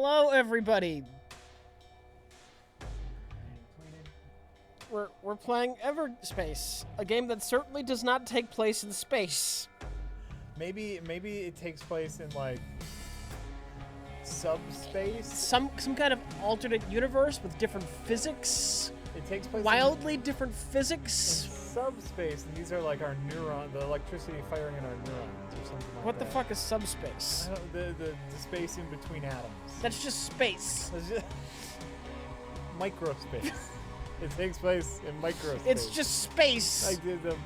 Hello, everybody. We're playing Everspaced, a game that certainly does not take place in space. Maybe it takes place in like subspace. Some kind of alternate universe with different physics. It takes place wildly different physics. in subspace, and these are like our neurons, the electricity firing in our neurons, or something like What that. the fuck is subspace? I don't, the space in between atoms. That's just space. It's just microspace. It takes place in microspace. It's just space. Like the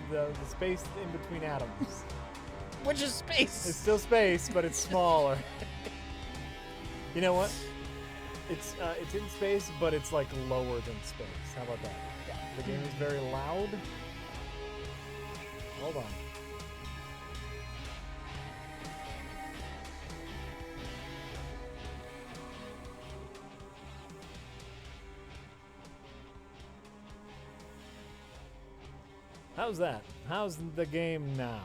space in between atoms. Which is space. It's still space, but it's smaller. You know what? It's in space, but it's like lower than space. How about that? Yeah. The game is very loud. Hold on. How's that? How's the game now,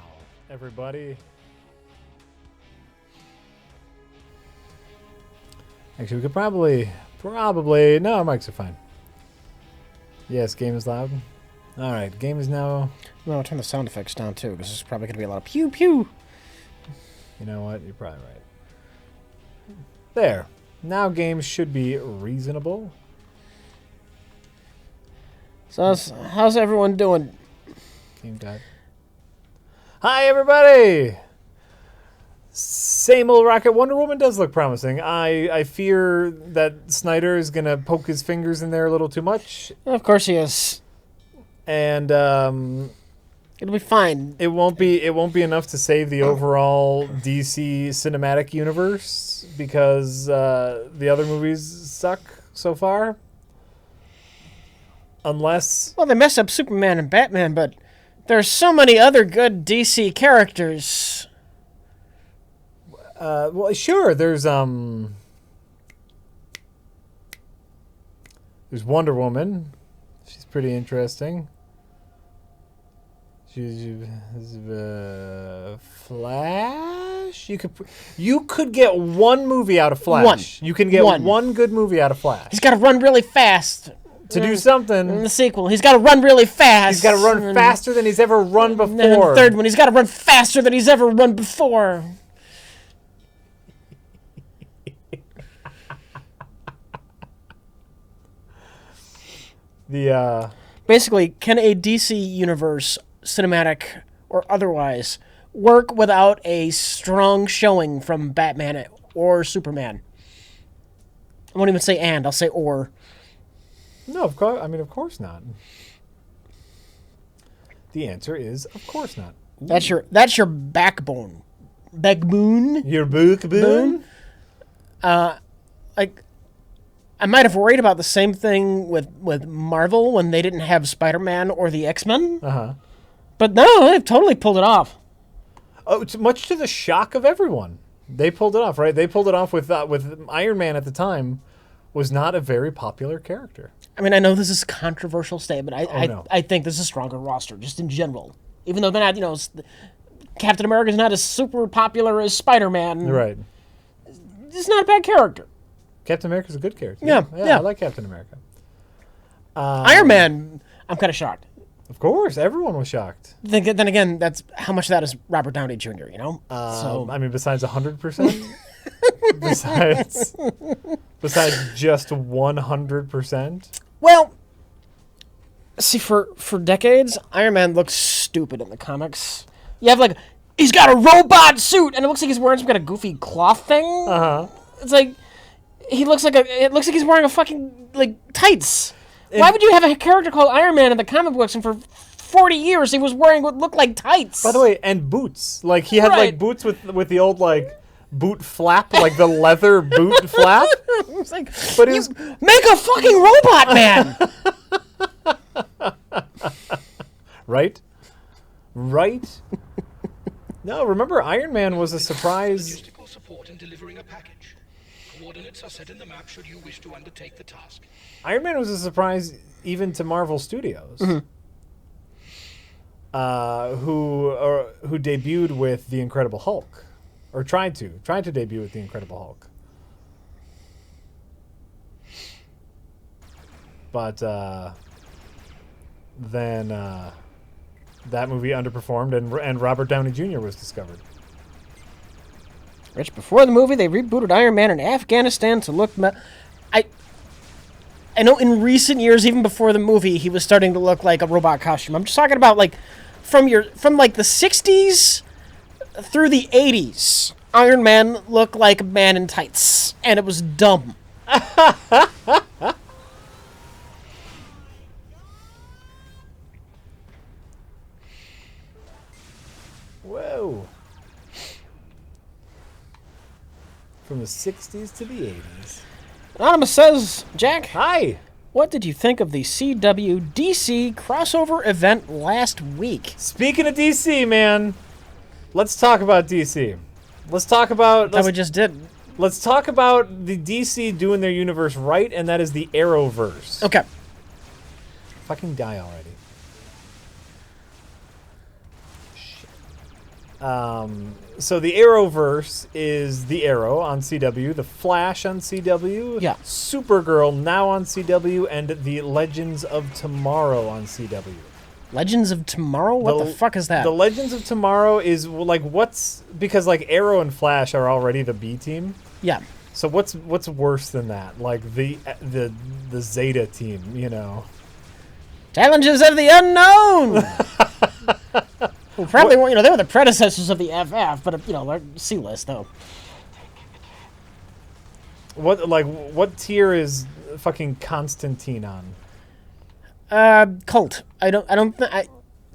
everybody? Actually, we could probably, no, our mics are fine. Yes, game is loud. All right, game is now. No, I'll turn the sound effects down too, because there's probably going to be a lot of pew pew. You know what? You're probably right. There. Now games should be reasonable. So how's everyone doing? Game died. Hi, everybody! Same old Rocket. Wonder Woman does look promising. I fear that Snyder is going to poke his fingers in there a little too much. Of course he is. And It'll be fine. it won't be enough to save the overall DC cinematic universe because the other movies suck so far. Unless Well, they messed up Superman and Batman, but there's so many other good DC characters. well, sure, there's Wonder Woman. She's pretty interesting. She's Flash. You could get one movie out of Flash. One. You can get One. one good movie out of Flash. He's got to run really fast. To do In something, the sequel, he's got to run really fast. he's got to run faster than he's ever run And then in before. the third one, he's got to run faster than he's ever run before. Basically, can a DC universe, cinematic or otherwise, work without a strong showing from Batman or Superman? I won't even say and, I'll say or. No, of course. I mean, of course not. The answer is, of course not. That's your backbone. Backbone? Your book boon? Like, I might have worried about the same thing with Marvel when they didn't have Spider-Man or the X-Men. Uh-huh. But no, they've totally pulled it off. Oh, it's much to the shock of everyone. They pulled it off, right? They pulled it off with Iron Man at the time was not a very popular character. I mean, I know this is a controversial statement. No. I think this is a stronger roster, just in general. Even though they're not, Captain America's not as super popular as Spider-Man. Right. It's not a bad character. Captain America's a good character. Yeah. I like Captain America. Iron Man, I'm kind of shocked. Of course, everyone was shocked. Then again, that's how much of that is Robert Downey Jr., you know? I mean, besides 100%? besides just 100%? Well, see, for decades, Iron Man looks stupid in the comics. You have, he's got a robot suit, and it looks like he's wearing some kind of goofy cloth thing. Uh-huh. It's like, it looks like he's wearing a fucking, tights. Why would you have a character called Iron Man in the comic books, and for 40 years he was wearing what looked like tights? By the way, and boots. He had, Right. boots with the old, boot flap, the leather boot flap. It's like, But you it was- make a fucking robot man! Right? Right? No, remember, Iron Man was a surprise. Logistical support in delivering a package. Coordinates are set in the map should you wish to undertake the task. Iron Man was a surprise even to Marvel Studios, who debuted with the Incredible Hulk, or tried to debut with the Incredible Hulk. but then that movie underperformed, and Robert Downey Jr. was discovered. Rich, before the movie, they rebooted Iron Man in Afghanistan to look... I know in recent years, even before the movie, he was starting to look like a robot costume. I'm just talking about, like, from like the 60s through the 80s, Iron Man looked like a man in tights, and it was dumb. Whoa. From the 60s to the 80s. Anonymous says, Jack, Hi. what did you think of the CW DC crossover event last week? Speaking of DC, man, let's talk about DC. Let's talk about... That we just did. Let's talk about the DC doing their universe right, and that is the Arrowverse. Okay. Fucking die already. Shit. So the Arrowverse is the Arrow on CW, the Flash on CW, Yeah. Supergirl now on CW, and the Legends of Tomorrow on CW. Legends of Tomorrow? What the fuck is that? The Legends of Tomorrow is like because like Arrow and Flash are already the B team. Yeah. So what's worse than that? Like the Zeta team, you know. Challenges of the Unknown! Well, probably, they were the predecessors of the FF, but, they're C-list, though. What tier is fucking Constantine on? Cult. Cult.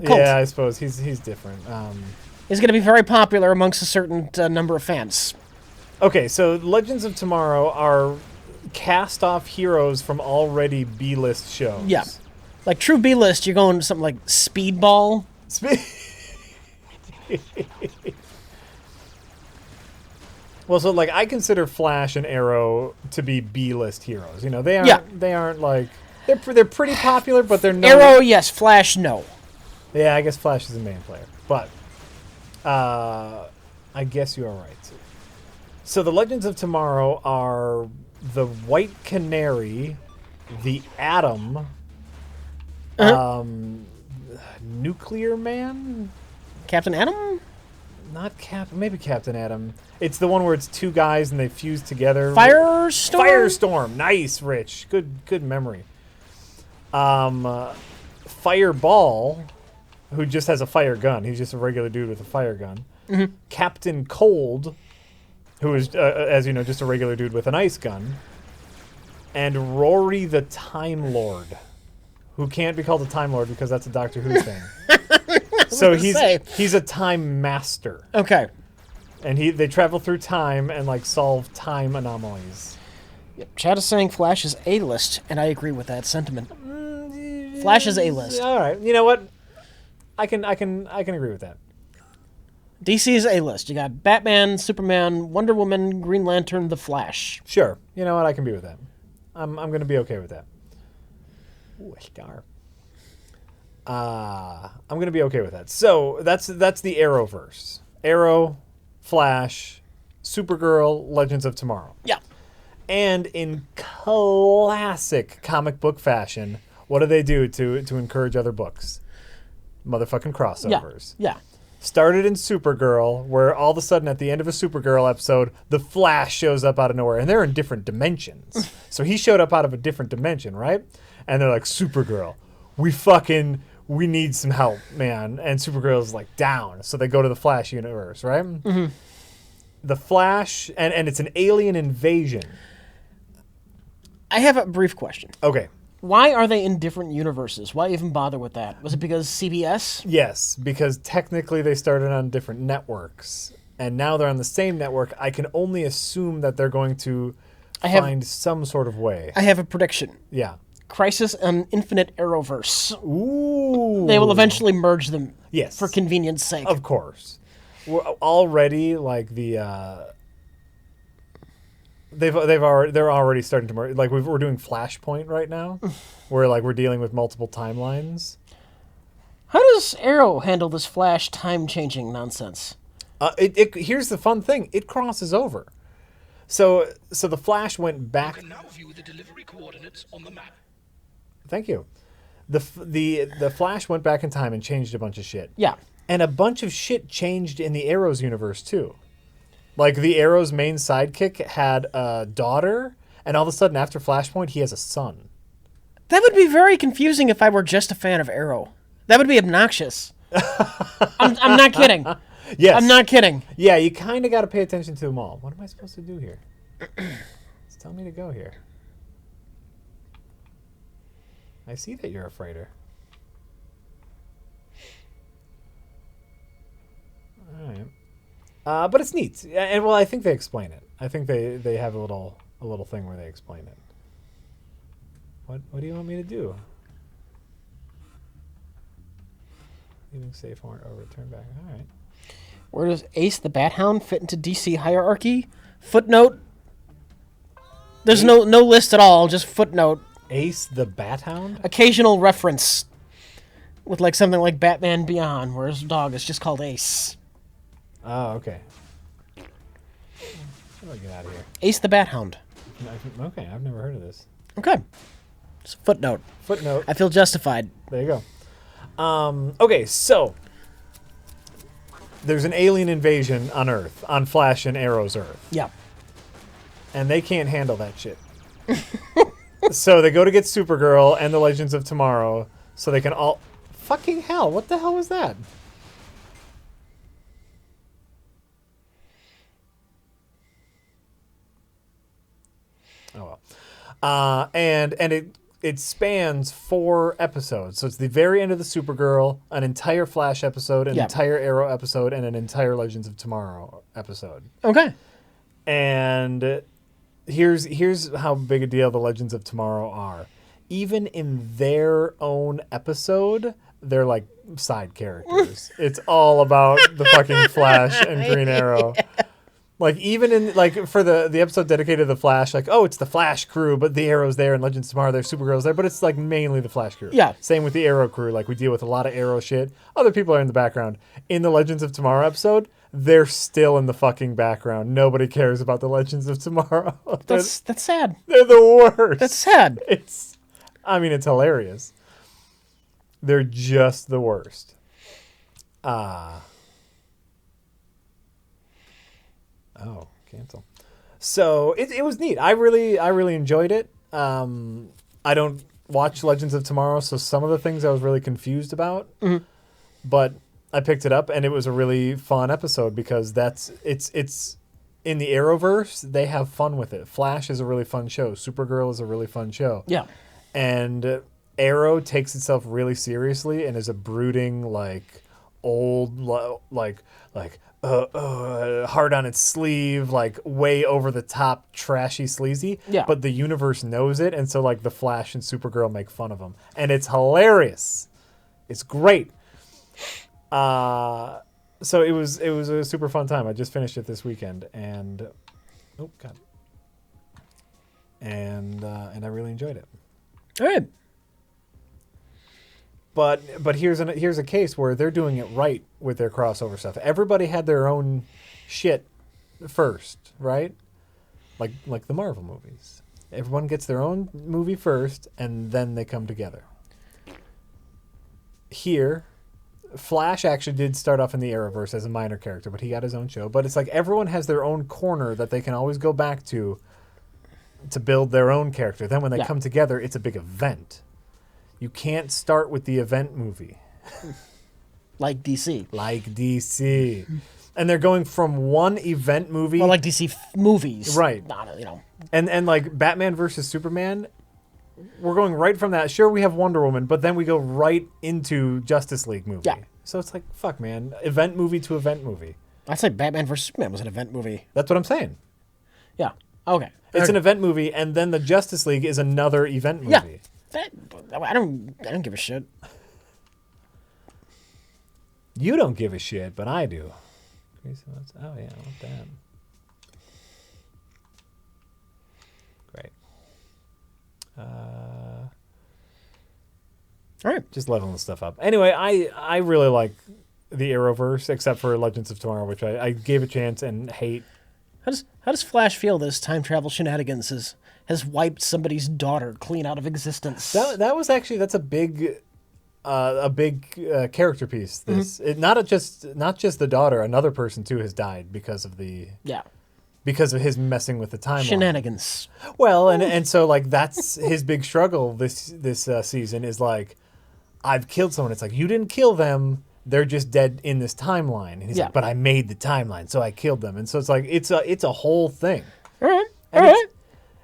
Yeah, I suppose he's different. He's going to be very popular amongst a certain number of fans. Okay, so Legends of Tomorrow are cast-off heroes from already B-list shows. Yeah. Like, true B-list, you're going to something like Speedball. Well, so like I consider Flash and Arrow to be B-list heroes. You know, they aren't like they're pretty popular, but they're not. Arrow, yes. Flash, no. Yeah, I guess Flash is the main player, but I guess you are right. So the Legends of Tomorrow are the White Canary, the Atom, Nuclear Man. Captain Atom? Not maybe Captain Atom. It's the one where it's two guys and they fuse together. Firestorm? Firestorm. Nice, Rich. Good memory. Fireball, who just has a fire gun. He's just a regular dude with a fire gun. Mm-hmm. Captain Cold, who is, as you know, just a regular dude with an ice gun. And Rory the Time Lord, who can't be called a Time Lord because that's a Doctor Who thing. So he's a time master. Okay. And they travel through time and like solve time anomalies. Yep. Chad is saying Flash is A-list, and I agree with that sentiment. Flash is A-list. All right. You know what? I can agree with that. DC is A-list. You got Batman, Superman, Wonder Woman, Green Lantern, The Flash. Sure. You know what? I can be with that. I'm going to be okay with that. Ooh, a star. I'm going to be okay with that. So that's the Arrowverse. Arrow, Flash, Supergirl, Legends of Tomorrow. Yeah. And in classic comic book fashion, what do they do to encourage other books? Motherfucking crossovers. Yeah. Started in Supergirl, where all of a sudden at the end of a Supergirl episode, the Flash shows up out of nowhere, and they're in different dimensions. So he showed up out of a different dimension, right? And they're like, Supergirl, we need some help, man. And Supergirl's like, down. So they go to the Flash universe, right? Mm-hmm. The Flash, and it's an alien invasion. I have a brief question. Okay. Why are they in different universes? Why even bother with that? Was it because CBS? Yes, because technically they started on different networks. And now they're on the same network. I can only assume that they're going to find some sort of way. I have a prediction. Yeah. Crisis on Infinite Arrowverse. Ooh. They will eventually merge them. Yes. For convenience sake. Of course. We're already like the they're already starting to merge. Like we're doing Flashpoint right now, where like we're dealing with multiple timelines. How does Arrow handle this Flash time changing nonsense? Here's the fun thing. It crosses over. So the Flash went back. You can now view the delivery coordinates on the map. Thank you. The Flash went back in time and changed a bunch of shit. Yeah. And a bunch of shit changed in the Arrow's universe too. Like the Arrow's main sidekick had a daughter, and all of a sudden after Flashpoint he has a son. That would be very confusing if I were just a fan of Arrow. That would be obnoxious. I'm not kidding. Yes. I'm not kidding. Yeah, you kind of got to pay attention to them all. What am I supposed to do here? It's telling me to go here. I see that you're a freighter. All right. But it's neat. And well, I think they explain it. I think they have a little thing where they explain it. What do you want me to do? Leaving safe horn or return back. All right. Where does Ace the Bat Hound fit into DC hierarchy? Footnote. There's no list at all, just footnote. Ace the Bat Hound? Occasional reference with like something like Batman Beyond, where his dog is just called Ace. Oh, okay. How do I get out of here? Ace the Bat Hound. Okay, I've never heard of this. Okay. Just a footnote. Footnote. I feel justified. There you go. Okay, so there's an alien invasion on Earth, on Flash and Arrow's Earth. Yeah. And they can't handle that shit. So they go to get Supergirl and the Legends of Tomorrow so they can all... Fucking hell, what the hell was that? Oh well. And it spans 4 episodes. So it's the very end of the Supergirl, an entire Flash episode, an entire Arrow episode, and an entire Legends of Tomorrow episode. Okay. And here's how big a deal the Legends of Tomorrow are. Even in their own episode, they're like side characters. It's all about the fucking Flash and Green Arrow. Like even in like for the episode dedicated to the Flash, like, oh, it's the Flash crew, but the Arrow's there and Legends of Tomorrow, there's Supergirl's there, but it's like mainly the Flash crew. Yeah. Same with the Arrow crew. Like we deal with a lot of Arrow shit. Other people are in the background. In the Legends of Tomorrow episode, they're still in the fucking background. Nobody cares about the Legends of Tomorrow. That's sad. They're the worst. That's sad. It's hilarious. They're just the worst. Oh, cancel. So it was neat. I really enjoyed it. I don't watch Legends of Tomorrow, so some of the things I was really confused about. Mm-hmm. But I picked it up, and it was a really fun episode because it's in the Arrowverse. They have fun with it. Flash is a really fun show. Supergirl is a really fun show. Yeah. And Arrow takes itself really seriously and is a brooding, like old, like hard on its sleeve, like way over the top, trashy, sleazy. Yeah. But the universe knows it, and so like the Flash and Supergirl make fun of him, and it's hilarious. It's great. So it was a super fun time. I just finished it this weekend, and oh god, and I really enjoyed it. All right. But here's a case where they're doing it right with their crossover stuff. Everybody had their own shit first, right? Like the Marvel movies. Everyone gets their own movie first, and then they come together. Here, Flash actually did start off in the Arrowverse as a minor character, but he got his own show. But it's like everyone has their own corner that they can always go back to build their own character. Then when they come together, it's a big event. You can't start with the event movie. Like DC. Like DC. And they're going from one event movie. Well, like DC movies. Right. Not, you know. And like Batman versus Superman, we're going right from that. Sure, we have Wonder Woman, but then we go right into Justice League movie. Yeah. So it's like, fuck, man. Event movie to event movie. I'd say Batman vs. Superman was an event movie. That's what I'm saying. Yeah. Okay. It's an event movie, and then the Justice League is another event movie. Yeah. I don't give a shit. You don't give a shit, but I do. Oh yeah, I want that. Great. All right. Just leveling stuff up. Anyway, I really like the Arrowverse, except for Legends of Tomorrow, which I gave a chance and hate How does Flash feel this time travel shenanigans has wiped somebody's daughter clean out of existence? That was actually that's a big character piece. This not just the daughter, another person too has died because of his messing with the timeline. Shenanigans. Well, and so like that's his big struggle this season is like, I've killed someone. It's like, you didn't kill them. They're just dead in this timeline. And he's like, but I made the timeline, so I killed them. And so it's like it's a whole thing. All right.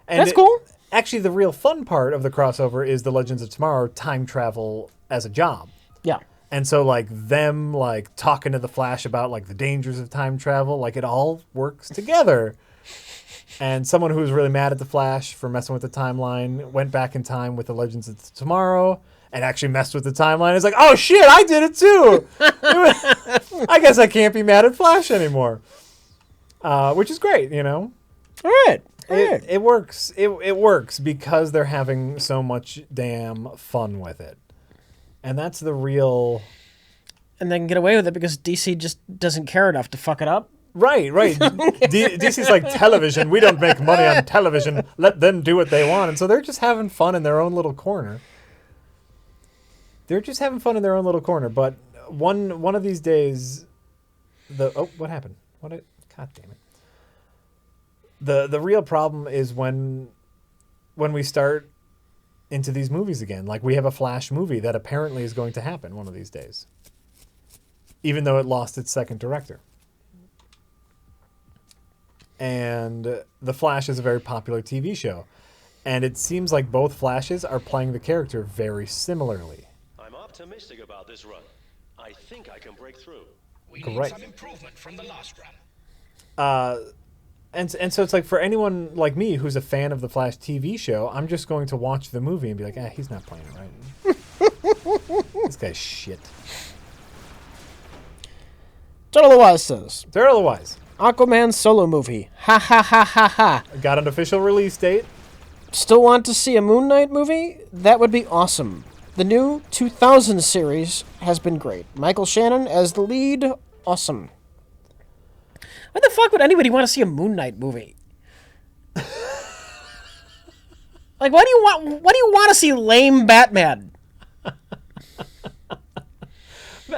And That's cool. Actually, the real fun part of the crossover is the Legends of Tomorrow time travel as a job. Yeah. And so like them like talking to the Flash about like the dangers of time travel, like it all works together. And someone who was really mad at the Flash for messing with the timeline went back in time with the Legends of Tomorrow and actually messed with the timeline. It's like, oh shit, I did it too. I guess I can't be mad at Flash anymore. Which is great, you know. All right. It works. It works because they're having so much damn fun with it. And that's the real... And they can get away with it because DC just doesn't care enough to fuck it up. Right. DC's like, television. We don't make money on television. Let them do what they want. And so they're just having fun in their own little corner. But one of these days... what happened? God damn it. The real problem is when we start into these movies again. Like we have a Flash movie that apparently is going to happen one of these days. Even though it lost its second director. And The Flash is a very popular TV show. And it seems like both Flashes are playing the character very similarly. I'm optimistic about this run. I think I can break through. We need Great. some improvement from the last run. And so it's like for anyone like me who's a fan of the Flash TV show, I'm just going to watch the movie and be like, he's not playing it right. This guy's shit. Turtle Wise says, Turtle Wise. Aquaman solo movie. Ha ha ha ha ha. Got an official release date. Still want to see a Moon Knight movie? That would be awesome. The new 2000 series has been great. Michael Shannon as the lead, awesome. Why the fuck would anybody want to see a Moon Knight movie? Like, why do you want to see lame Batman?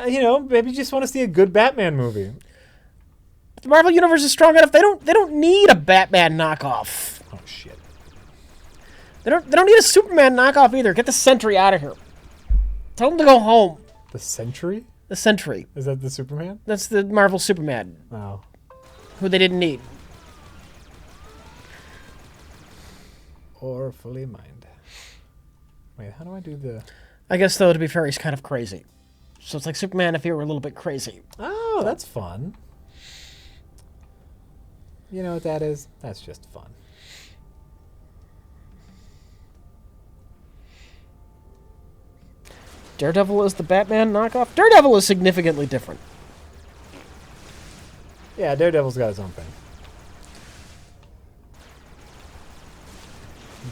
You know, maybe you just want to see a good Batman movie. The Marvel Universe is strong enough. They don't need a Batman knockoff. Oh shit. They don't need a Superman knockoff either. Get the Sentry out of here. Tell them to go home. The Sentry? The Sentry. Is that the Superman? That's the Marvel Superman. Oh. Who they didn't need. Or fully mind. Wait, how do I do the... I guess, though, to be fair, he's kind of crazy. So it's like Superman if he were a little bit crazy. Oh, that's fun. You know what that is? That's just fun. Daredevil is the Batman knockoff? Daredevil is significantly different. Yeah, Daredevil's got his own thing.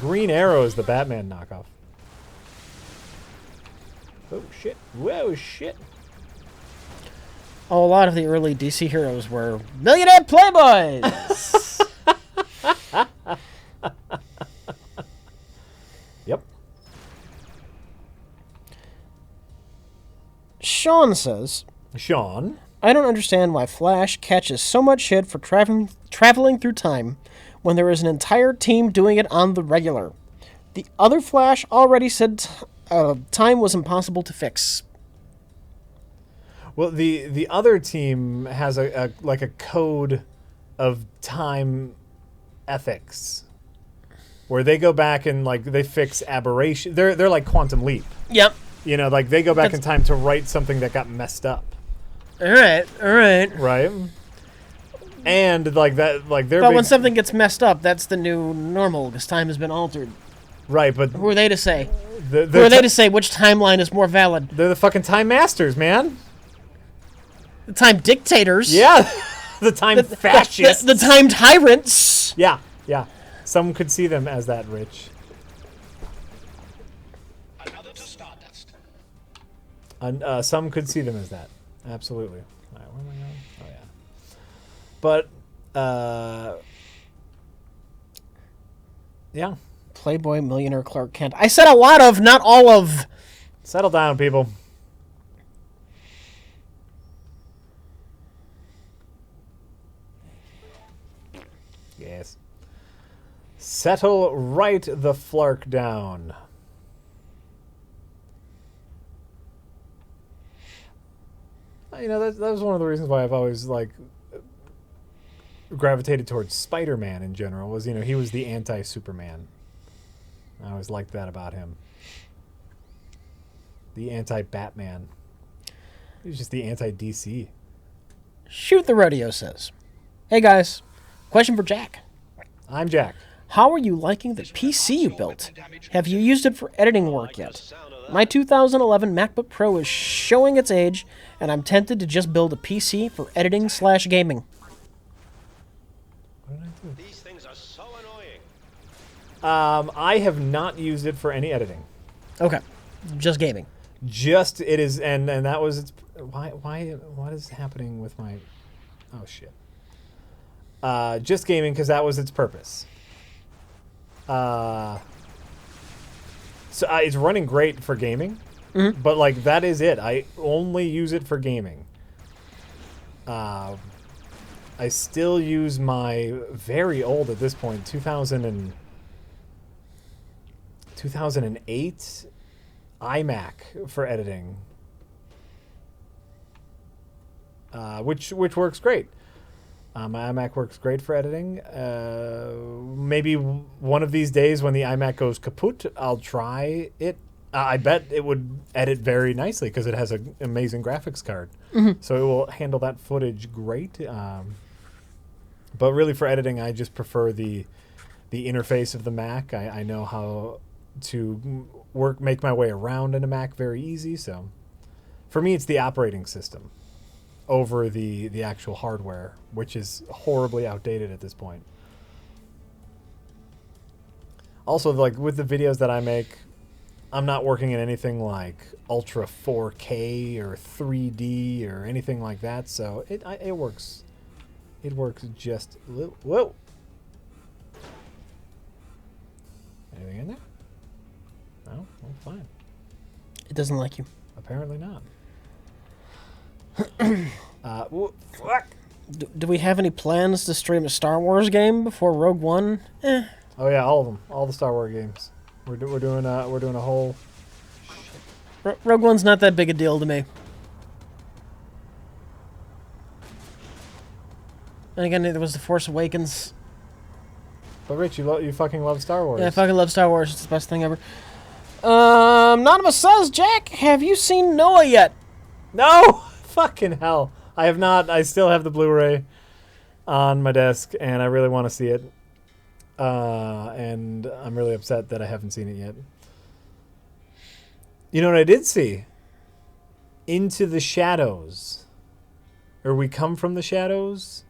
Green Arrow is the Batman knockoff. Oh, shit. Whoa, shit. Oh, a lot of the early DC heroes were millionaire playboys. Yep. Sean says, Sean. I don't understand why Flash catches so much shit for traveling through time when there is an entire team doing it on the regular. The other Flash already said time was impossible to fix. Well, the other team has a code of time ethics where they go back and like they fix aberration. They're like Quantum Leap. Yep. You know, like they go back in time to right something that got messed up. All right. Right. And like that, like they're. But when something gets messed up, that's the new normal because time has been altered. Right, but Who are they to say? Who Who are they to say which timeline is more valid? They're the fucking time masters, man. The time dictators. Yeah, the time fascists. The time tyrants. Yeah. Some could see them as that, Rich. Another to Stardust. Some could see them as that. Absolutely. All right, where am I going? Oh, yeah. But Yeah. Playboy millionaire Clark Kent. I said a lot of, not all of. Settle down, people. Yes. Settle right the flark down. You know, that was one of the reasons why I've always, like, gravitated towards Spider-Man in general, was, you know, he was the anti-Superman. I always liked that about him. The anti-Batman. He was just the anti-DC. Shoot the Radio says, "Hey guys, question for Jack. I'm Jack. How are you liking the PC you built? Have you used it for editing work yet? My 2011 MacBook Pro is showing its age, and I'm tempted to just build a PC for editing/gaming." These things are so annoying. I have not used it for any editing. Okay, just gaming. Just it is, and that was its. What is happening with my? Oh shit. Just gaming because that was its purpose. So it's running great for gaming, but like that is it. I only use it for gaming. I still use my very old at this point 2008 iMac for editing, which works great. My iMac works great for editing. Maybe one of these days when the iMac goes kaput, I'll try it. I bet it would edit very nicely because it has an amazing graphics card. So it will handle that footage great. But really for editing, I just prefer the interface of the Mac. I know how to make my way around in a Mac very easy. So for me, it's the operating system over the actual hardware, which is horribly outdated at this point. Also, like with the videos that I make, I'm not working in anything like Ultra 4K or 3D or anything like that, so it works. It works just whoa. Anything in there? No, well, fine. It doesn't like you. Apparently not. Fuck. Do we have any plans to stream a Star Wars game before Rogue One? Oh yeah, all of them, all the Star Wars games. We're doing a whole. Rogue One's not that big a deal to me. And again, there was The Force Awakens. But Rich, you fucking love Star Wars. Yeah, I fucking love Star Wars. It's the best thing ever. Anonymous says, Jack, have you seen Noah yet? No! Fucking hell. I have not. I still have the Blu-ray on my desk, and I really want to see it. And I'm really upset that I haven't seen it yet. You know what I did see? Into the Shadows. Or We Come From the Shadows.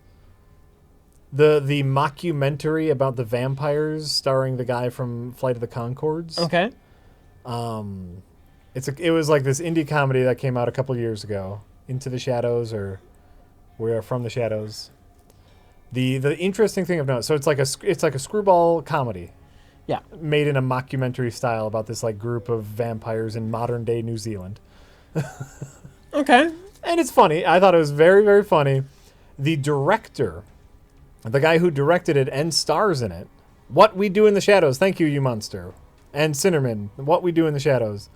The mockumentary about the vampires starring the guy from Flight of the Conchords. Okay. It was like this indie comedy that came out a couple years ago. Into the Shadows, or We Are From the Shadows. The interesting thing of note, so it's like a screwball comedy. Yeah. Made in a mockumentary style about this like group of vampires in modern day New Zealand. Okay. And it's funny. I thought it was very, very funny. The director, the guy who directed it and stars in it, What We Do in the Shadows. Thank you, you monster. And Cinnerman, What We Do in the Shadows.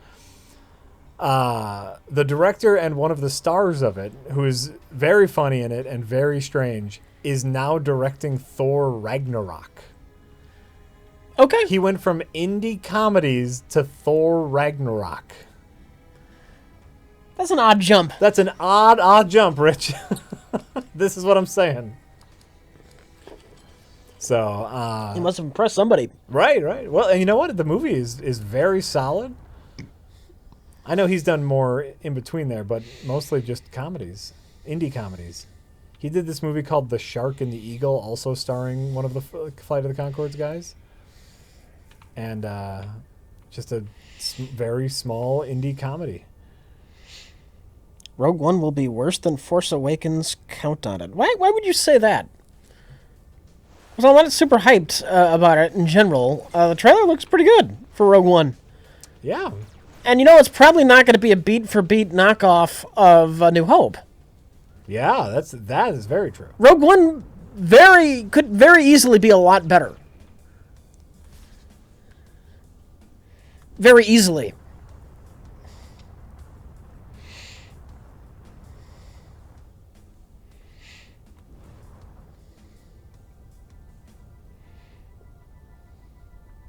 The director and one of the stars of it, who is very funny in it and very strange, is now directing Thor Ragnarok. Okay. He went from indie comedies to Thor Ragnarok. That's an odd jump. That's an odd jump, Rich. This is what I'm saying. So, He must have impressed somebody. Right. Well, and you know what? The movie is very solid. I know he's done more in between there, but mostly just comedies, indie comedies. He did this movie called The Shark and the Eagle, also starring one of the Flight of the Conchords guys. And just a very small indie comedy. Rogue One will be worse than Force Awakens. Count on it. Why would you say that? So I'm not super hyped about it in general. The trailer looks pretty good for Rogue One. Yeah. And it's probably not going to be a beat-for-beat knockoff of New Hope. Yeah, that is very true. Rogue One could very easily be a lot better. Very easily.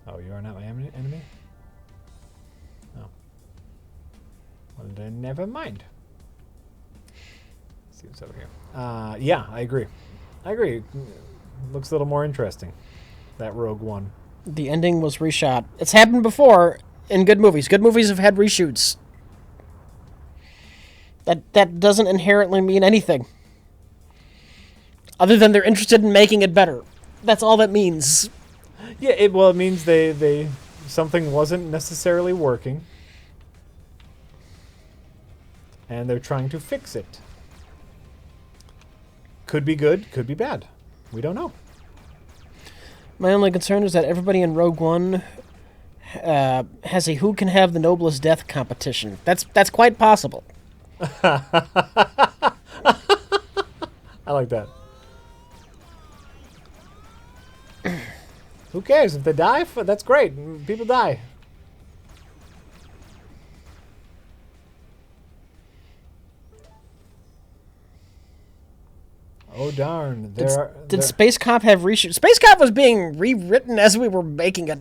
Oh, you are not my enemy? No. Well, then never mind. Let's see what's over here. Yeah, I agree. Looks a little more interesting, that Rogue One. The ending was reshot. It's happened before in good movies. Good movies have had reshoots. That doesn't inherently mean anything. Other than they're interested in making it better. That's all that means. Yeah, it means they something wasn't necessarily working, and they're trying to fix it. Could be good, could be bad. We don't know. My only concern is that everybody in Rogue One has a who can have the noblest death competition. That's quite possible. I like that. Who cares if they die? That's great. People die. Oh darn! Did Space Cop have reshoot? Space Cop was being rewritten as we were making it.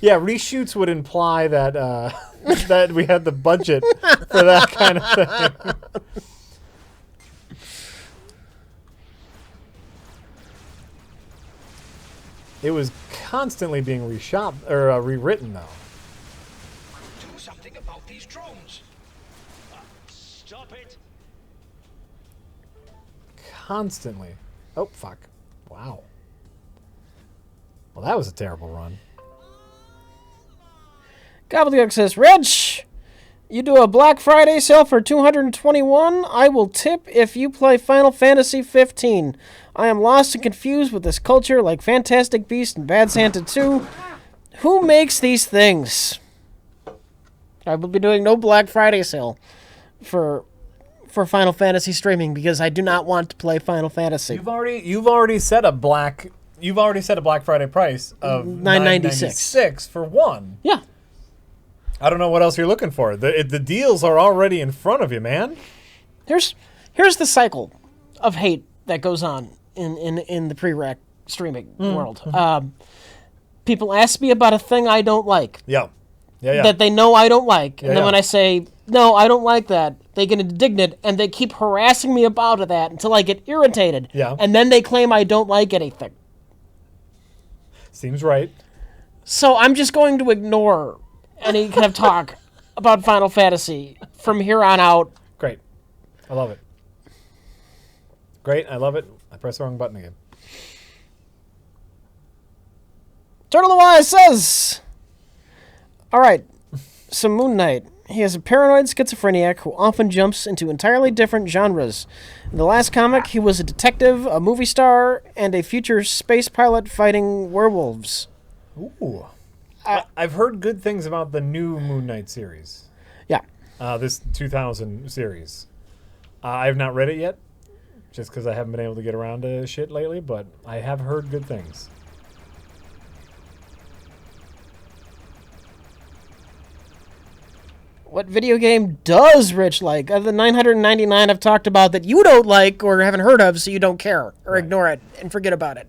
Yeah, reshoots would imply that that we had the budget for that kind of thing. It was constantly being reshot or rewritten, though. Do something about these drones. Stop it! Constantly. Oh, fuck. Wow. Well, that was a terrible run. Gobbledygook says, Reg, you do a Black Friday sale for $221. I will tip if you play Final Fantasy 15. I am lost and confused with this culture like Fantastic Beasts and Bad Santa 2. Who makes these things? I will be doing no Black Friday sale for Final Fantasy streaming because I do not want to play Final Fantasy. You've already set a Black Friday price of $9.96 for one. Yeah. I don't know what else you're looking for. The deals are already in front of you, man. Here's the cycle of hate that goes on in the pre-rec streaming world. People ask me about a thing I don't like. Yeah. That they know I don't like. And then yeah. when I say, no, I don't like that, they get indignant and they keep harassing me about that until I get irritated. Yeah. And then they claim I don't like anything. Seems right. So I'm just going to ignore any kind of talk about Final Fantasy from here on out. Great. I love it. Great. I love it. I pressed the wrong button again. Turtle of Wise says, all right, so Moon Knight. He is a paranoid schizophreniac who often jumps into entirely different genres. In the last comic, he was a detective, a movie star, and a future space pilot fighting werewolves. Ooh. I've heard good things about the new Moon Knight series. Yeah. This 2000 series. I have not read it yet, just because I haven't been able to get around to shit lately, but I have heard good things. What video game does Rich like? Of the 999 I've talked about that you don't like or haven't heard of, so you don't care or ignore it and forget about it.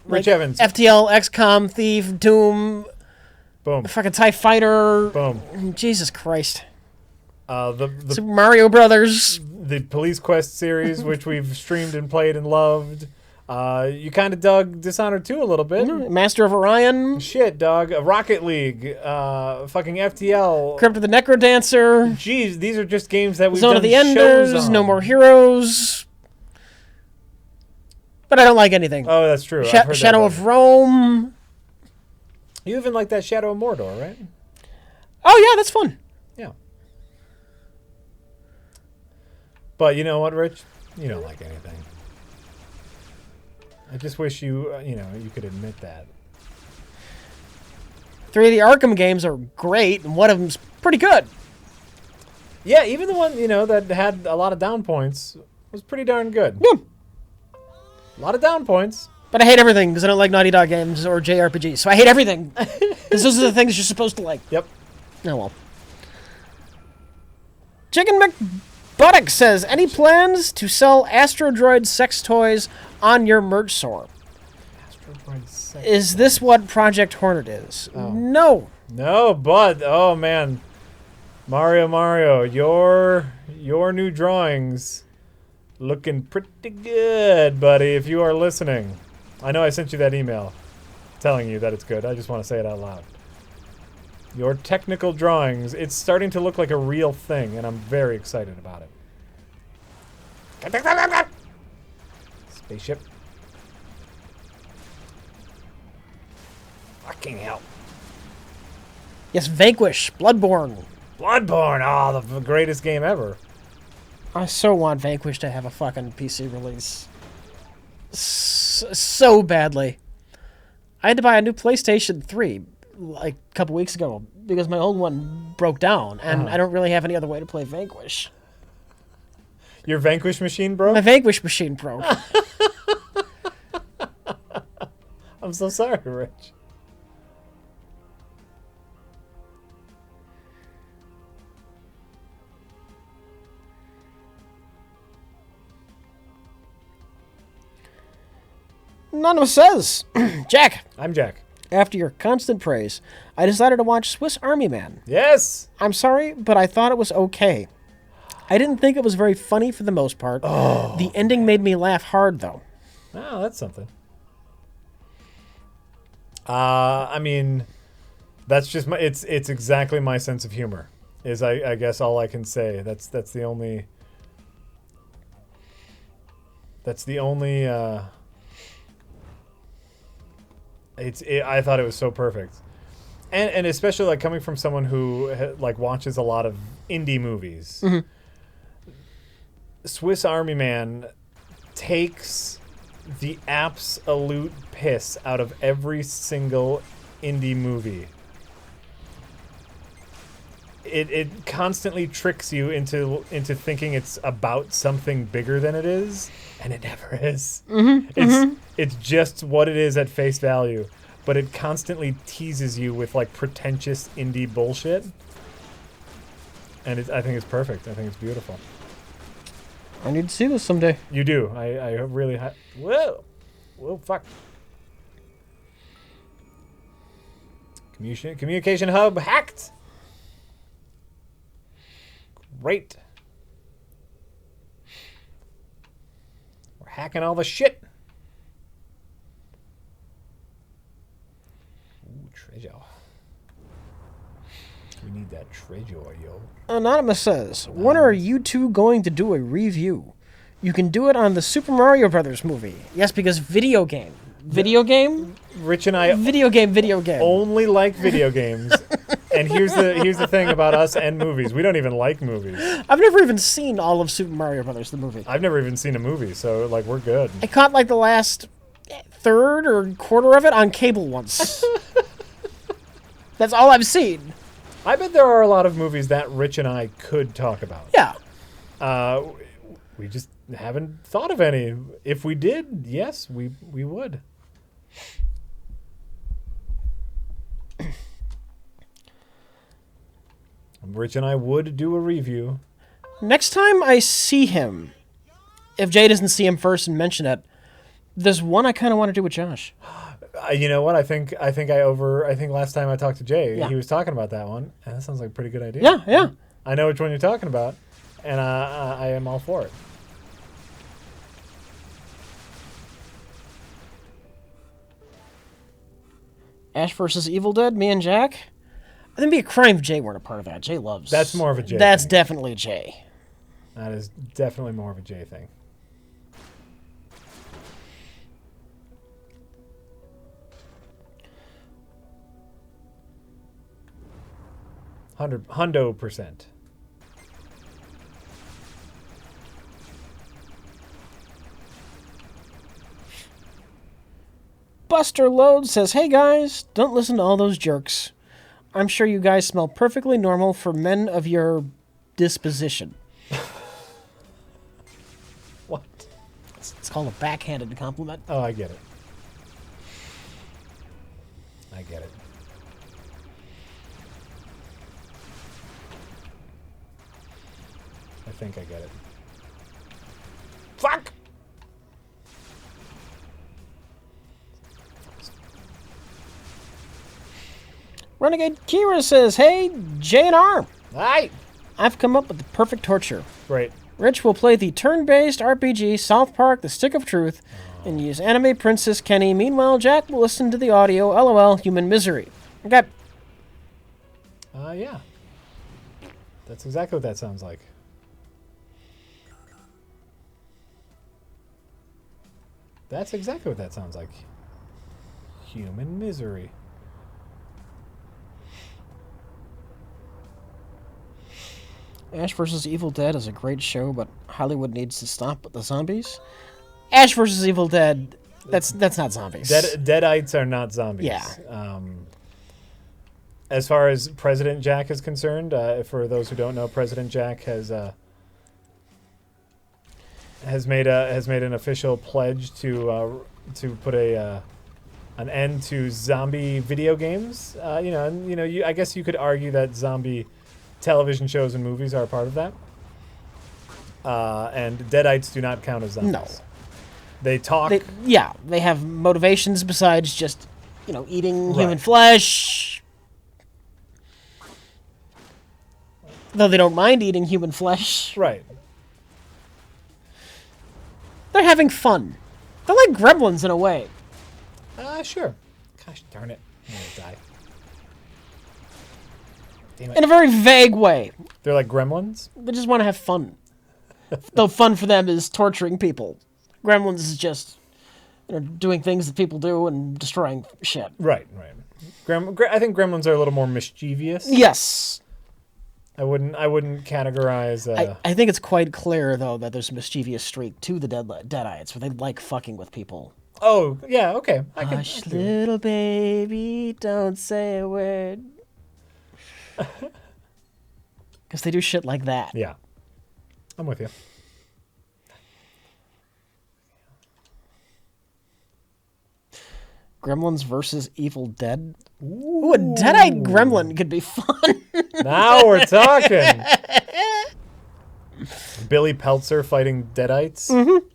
Rich Evans. FTL, XCOM, Thief, Doom, Boom. fucking TIE Fighter. Boom. Jesus Christ. The Super Mario Brothers. the Police Quest series, which we've streamed and played and loved. You kind of dug Dishonored 2 a little bit. Master of Orion. Shit, dog. Rocket League. Fucking FTL. Crypt of the Necrodancer. Jeez, these are just games that we've Zone done of the shows Enders. on. No More Heroes. But I don't like anything. Oh, that's true. I've heard that Shadow about of Rome. You even like that Shadow of Mordor, right? Oh, yeah, that's fun. Yeah. But you know what, Rich? You don't like anything. I just wish you, you could admit that. 3 of the Arkham games are great, and one of them's pretty good. Yeah, even the one, that had a lot of down points was pretty darn good. Yeah. A lot of down points. But I hate everything because I don't like Naughty Dog games or JRPGs. So I hate everything. Because those are the things you're supposed to like. Yep. Oh, well. Chicken McButtock says, any plans to sell Astro Droid sex toys on your merch store? Is this what Project Hornet is? Oh. No. No, but, oh man. Mario, your new drawings looking pretty good, buddy, if you are listening. I know I sent you that email telling you that it's good. I just want to say it out loud. Your technical drawings, it's starting to look like a real thing, and I'm very excited about it. Spaceship. Fucking hell. Yes, Vanquish, Bloodborne. Bloodborne, the greatest game ever. I so want Vanquish to have a fucking PC release. So badly. I had to buy a new PlayStation 3 like a couple weeks ago because my old one broke down, and I don't really have any other way to play Vanquish. Your Vanquish machine broke? My Vanquish machine broke. I'm so sorry, Rich. Anonymous says, Jack, I'm Jack. after your constant praise, I decided to watch Swiss Army Man. Yes! I'm sorry, but I thought it was okay. I didn't think it was very funny for the most part. Oh. The ending made me laugh hard, though. Oh, that's something. I mean, that's just it's exactly my sense of humor. Is I guess all I can say. That's the only I thought it was so perfect. And especially like coming from someone who like watches a lot of indie movies. Mm-hmm. Swiss Army Man takes the absolute piss out of every single indie movie. It constantly tricks you into thinking it's about something bigger than it is, and it never is. It's just what it is at face value, but it constantly teases you with like pretentious indie bullshit, and I think it's perfect. I think it's beautiful. I need to see this someday. You do. I really. Whoa, fuck. Communication hub hacked. Great. We're hacking all the shit. Ooh, treasure. We need that treasure, yo. Anonymous says, when are you two going to do a review? You can do it on the Super Mario Brothers movie. Yes, because video game. Video game? Rich and I Video game. only like video games. And here's the thing about us and movies. We don't even like movies. I've never even seen all of Super Mario Brothers, the movie. I've never even seen a movie, so like we're good. I caught like the last third or quarter of it on cable once. That's all I've seen. I bet there are a lot of movies that Rich and I could talk about. Yeah. We just haven't thought of any. If we did, yes, we would. Rich and I would do a review. Next time I see him, if Jay doesn't see him first and mention it, there's one I kind of want to do with Josh. You know what? I think last time I talked to Jay, Yeah. he was talking about that one, and that sounds like a pretty good idea. Yeah. I know which one you're talking about, and I am all for it. Ash versus Evil Dead, me and Jack. I think it'd be a crime if Jay weren't a part of that. Jay loves. That's more of a Jay That's thing. definitely Jay. That is definitely more of a Jay thing. Hundo%. Buster Load says, hey guys, don't listen to all those jerks. I'm sure you guys smell perfectly normal for men of your disposition. What? It's called a backhanded compliment. Oh, I get it. I get it. I think I get it. Fuck! Renegade Kira says, hey, J&R, Aye! I've come up with the perfect torture. Great. Rich will play the turn-based RPG South Park The Stick of Truth and use anime Princess Kenny. Meanwhile, Jack will listen to the audio, LOL, human misery. Okay. Yeah. That's exactly what that sounds like. That's exactly what that sounds like. Human misery. Ash vs. Evil Dead is a great show, but Hollywood needs to stop with the zombies. Ash vs. Evil Dead, that's not zombies. Deadites are not zombies. Yeah. As far as President Jack is concerned, for those who don't know, President Jack has made an official pledge to put an end to zombie video games. I guess you could argue that zombie television shows and movies are a part of that. And Deadites do not count as zombies. No. They talk. They have motivations besides just, eating human Right. flesh. Though they don't mind eating human flesh. Right. They're having fun. They're like gremlins in a way. Sure. Gosh darn it. I'm gonna die. Damn it. In a very vague way. They're like gremlins? They just want to have fun. Though fun for them is torturing people. Gremlins is just doing things that people do and destroying shit. Right. I think gremlins are a little more mischievous. Yes. I wouldn't categorize. I think it's quite clear, though, that there's a mischievous streak to the Deadites, where they like fucking with people. Oh, yeah, okay. Hush, little baby, don't say a word. Because they do shit like that. Yeah. I'm with you. Gremlins versus Evil Dead. Ooh, a Deadite gremlin could be fun. Now we're talking. Billy Peltzer fighting Deadites. Mm-hmm.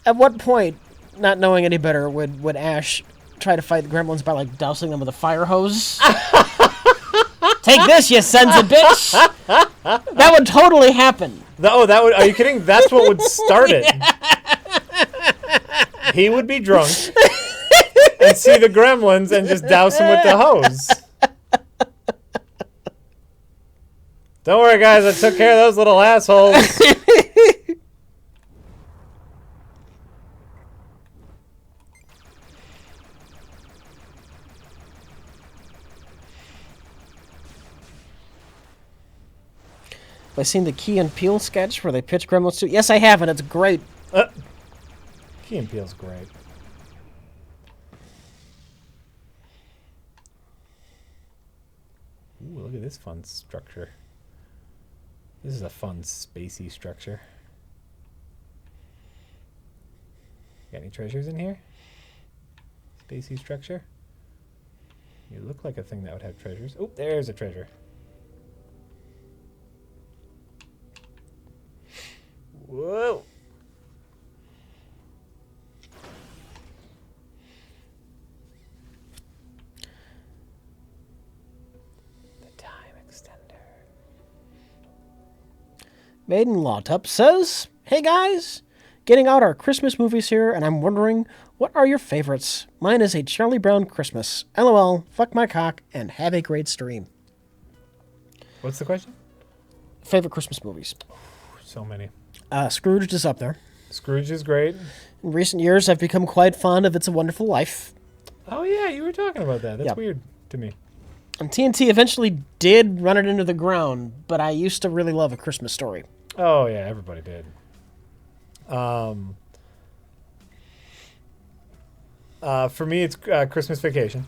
At what point, not knowing any better, would Ash try to fight the gremlins by dousing them with a fire hose? Take this, you sons of bitch! That would totally happen. Are you kidding? That's what would start it. He would be drunk and see the gremlins and just douse him with the hose. Don't worry, guys. I took care of those little assholes. Have I seen the Key and Peele sketch where they pitch gremlins to? Yes, I have, and it's great. Key and Peele's great. Ooh, look at this fun structure. This is a fun, spacey structure. Got any treasures in here? Spacey structure? You look like a thing that would have treasures. Oh, there's a treasure. Whoa! The time extender. Maiden Lawtup says, hey guys, getting out our Christmas movies here, and I'm wondering, what are your favorites? Mine is A Charlie Brown Christmas. LOL, fuck my cock, and have a great stream. What's the question? Favorite Christmas movies? So many. Scrooge is up there. Scrooge is great. In recent years, I've become quite fond of It's a Wonderful Life. Oh yeah, you were talking about that. That's Yep. weird to me. And TNT eventually did run it into the ground, but I used to really love A Christmas Story. Oh yeah, everybody did. For me, it's Christmas Vacation.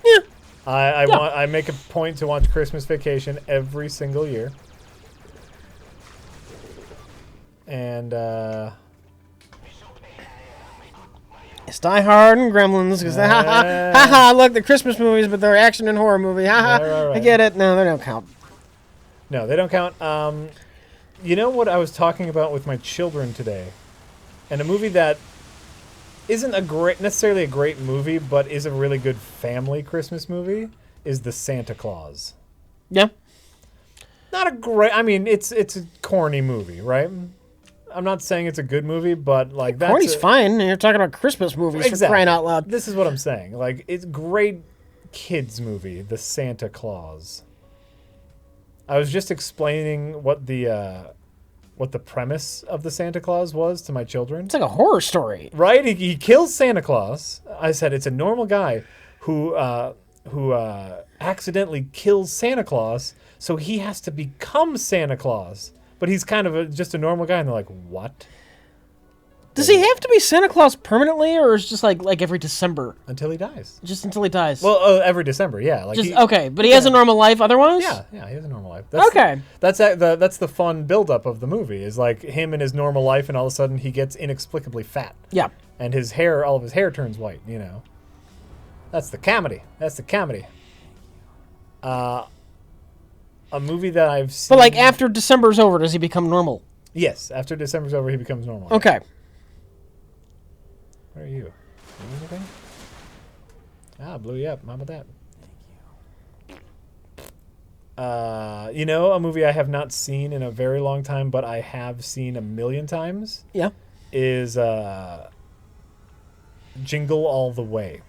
Yeah. I make a point to watch Christmas Vacation every single year. And It's Die Hard and Gremlins. Because look, they're Christmas movies, but they're action and horror movie. Right. I get it. No, they don't count. no, they don't count. You know what I was talking about with my children today? And a movie that isn't necessarily a great movie, but is a really good family Christmas movie is The Santa Claus. Yeah. Not a great. I mean, it's a corny movie, right? I'm not saying it's a good movie, but like that's Corny's fine. You're talking about Christmas movies for crying out loud. This is what I'm saying. Like, it's a great kids movie, The Santa Claus. I was just explaining what the premise of the Santa Claus was to my children. It's like a horror story. Right? He kills Santa Claus. I said it's a normal guy who accidentally kills Santa Claus, so he has to become Santa Claus. But he's kind of just a normal guy, and they're like, what? Does he have to be Santa Claus permanently, or is it just like every December? Until he dies. Just until he dies? Well, every December, yeah. Like okay, but he has a normal life otherwise? Yeah, he has a normal life. Okay. That's the fun buildup of the movie, is like him in his normal life, and all of a sudden he gets inexplicably fat. Yeah. And all of his hair turns white, you know. That's the comedy. A movie that I've seen... But like after December's over, does he become normal? Yes, after December's over, he becomes normal. Okay. Where are you? Anything? Blew you up. How about that? You know, a movie I have not seen in a very long time, but I have seen a million times, Yeah. is Jingle All the Way.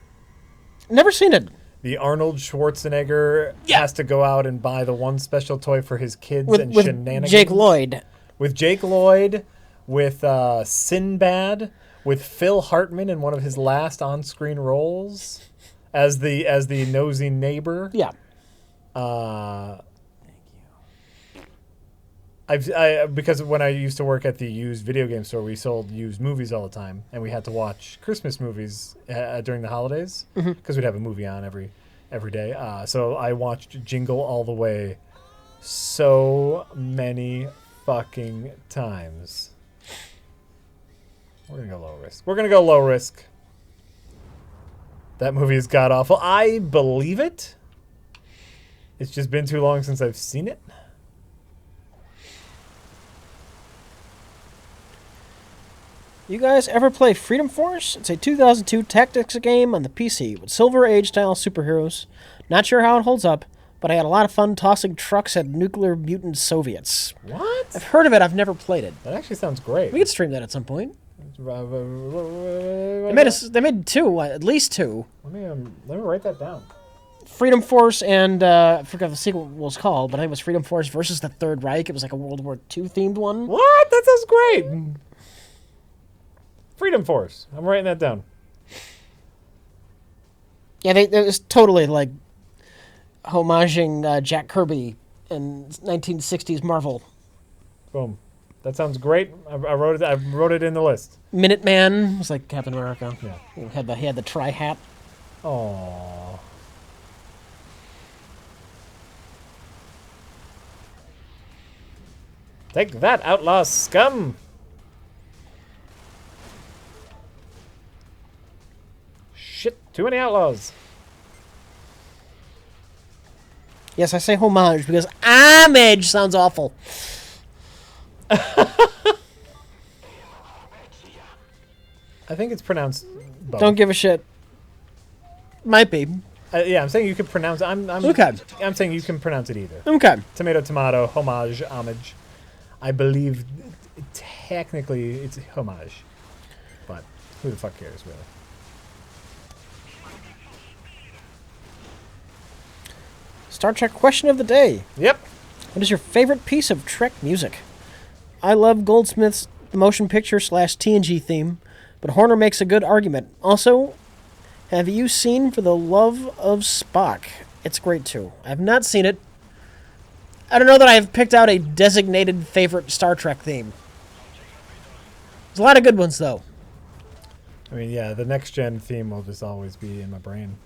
Never seen it. The Arnold Schwarzenegger has to go out and buy the one special toy for his kids and With shenanigans. Jake Lloyd. With Jake Lloyd, with Sinbad, with Phil Hartman in one of his last on-screen roles as the nosy neighbor. Yeah. Because when I used to work at the used video game store, we sold used movies all the time, and we had to watch Christmas movies during the holidays because we'd have a movie on every day. So I watched Jingle All the Way so many fucking times. We're gonna go low risk. That movie is god awful. I believe it. It's just been too long since I've seen it. You guys ever play Freedom Force? It's a 2002 tactics game on the PC with Silver Age-style superheroes. Not sure how it holds up, but I had a lot of fun tossing trucks at nuclear mutant Soviets. What? I've heard of it, I've never played it. That actually sounds great. We could stream that at some point. They They made two, at least two. Let me write that down. Freedom Force and, I forgot the sequel was called, but I think it was Freedom Force versus the Third Reich. It was like a World War II themed one. What? That sounds great. Freedom Force. I'm writing that down. Yeah, it was totally like homaging Jack Kirby and 1960s Marvel. Boom. That sounds great. I wrote it in the list. Minuteman was like Captain America. Yeah. He had the tri-hat. Aww. Take that, outlaw scum! Shit, too many outlaws. Yes, I say homage because homage sounds awful. I think it's pronounced both. Don't give a shit. Might be. Yeah, I'm saying you can pronounce it. Okay. I'm saying you can pronounce it either. Okay. Tomato, tomato, homage, homage. I believe technically it's homage. But who the fuck cares, really? Star Trek question of the day. Yep. What is your favorite piece of Trek music? I love Goldsmith's motion picture / TNG theme, but Horner makes a good argument. Also, have you seen For the Love of Spock? It's great too. I have not seen it. I don't know that I've picked out a designated favorite Star Trek theme. There's a lot of good ones though. I mean, yeah, the next gen theme will just always be in my brain.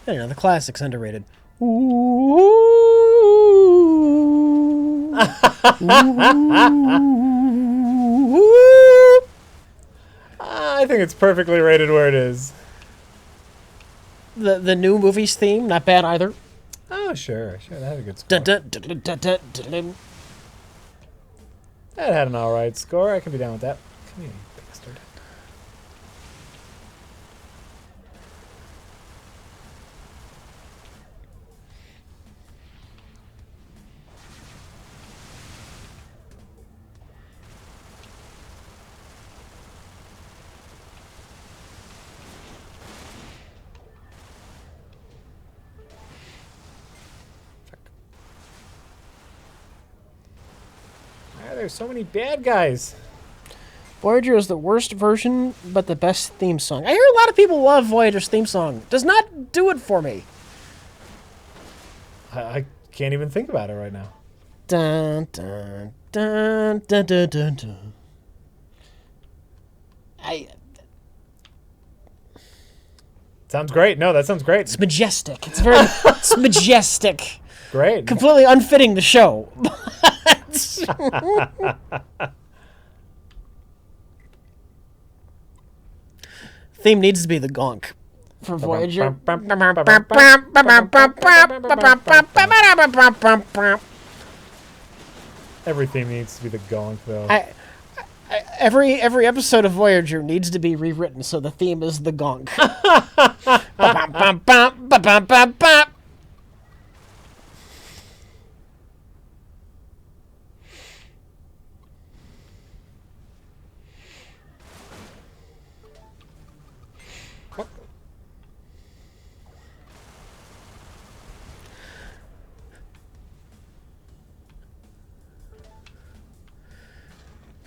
I don't know, the classics underrated. Ooh. Ooh. I think it's perfectly rated where it is. The new movie's theme, not bad either. Oh, sure. That had a good score. Dun, dun, dun, dun, dun, dun, dun. That had an alright score. I can be down with that. Come here, you bastard. There's so many bad guys. Voyager is the worst version, but the best theme song. I hear a lot of people love Voyager's theme song. Does not do it for me. I can't even think about it right now. Dun, dun, dun, dun, dun, dun, dun. Sounds great. No, that sounds great. It's majestic. It's majestic. Great. Completely unfitting the show. Theme needs to be the gonk for Voyager. Every theme needs to be the gonk, though. Every episode of Voyager needs to be rewritten so the theme is the gonk.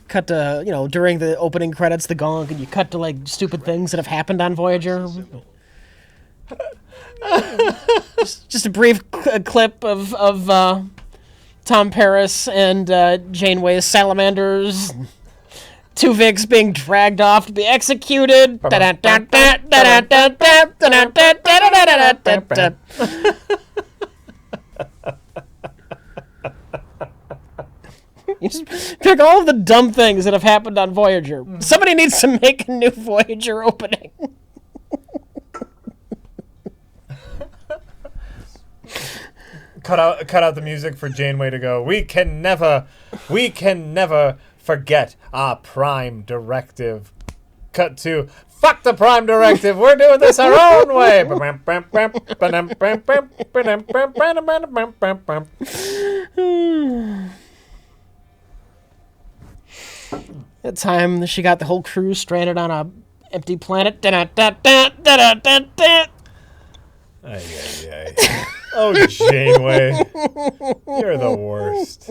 Cut to, during the opening credits, the gong, and you cut to, like, stupid things that have happened on Voyager. just a brief clip of Tom Paris and Janeway's salamanders. Tuvix being dragged off to be executed. You just pick all of the dumb things that have happened on Voyager. Somebody needs to make a new Voyager opening. Cut out the music for Janeway to go. We can never forget our prime directive. Cut to fuck the prime directive. We're doing this our own way. That time she got the whole crew stranded on a empty planet. Ay, ay, ay. Oh, Janeway. You're the worst.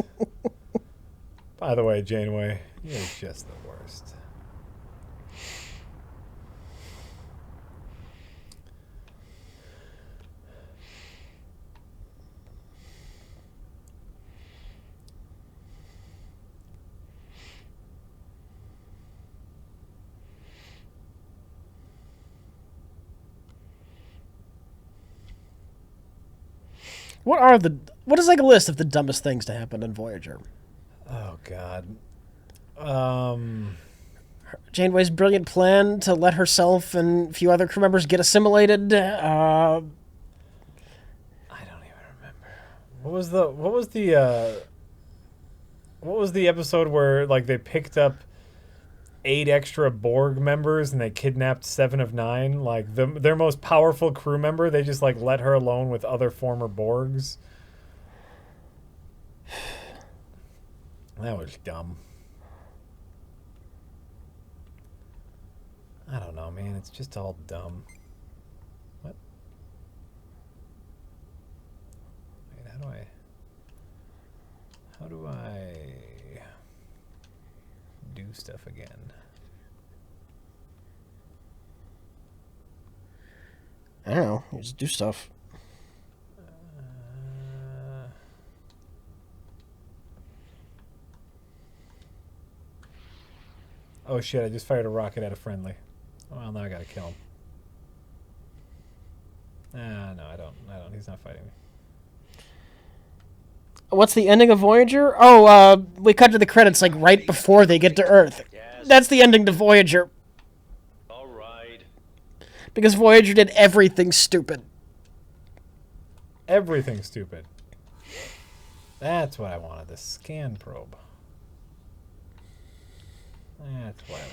By the way, Janeway, you're just the worst. What is like a list of the dumbest things to happen in Voyager? Oh, God. Janeway's brilliant plan to let herself and a few other crew members get assimilated. I don't even remember. What was the episode where, like, they picked up 8 extra Borg members and they kidnapped 7 of 9? Like, their most powerful crew member, they just, like, let her alone with other former Borgs. That was dumb. I don't know, man. It's just all dumb. What? Wait, how do I... stuff again? I don't know. You just do stuff. Oh shit, I just fired a rocket at a friendly. Well, now I gotta kill him. No, I don't. He's not fighting me. What's the ending of Voyager? Oh, we cut to the credits like right before they get to Earth. Yes. That's the ending to Voyager. All right. Because Voyager did everything stupid. Everything stupid. That's what I wanted. The scan probe. That's what I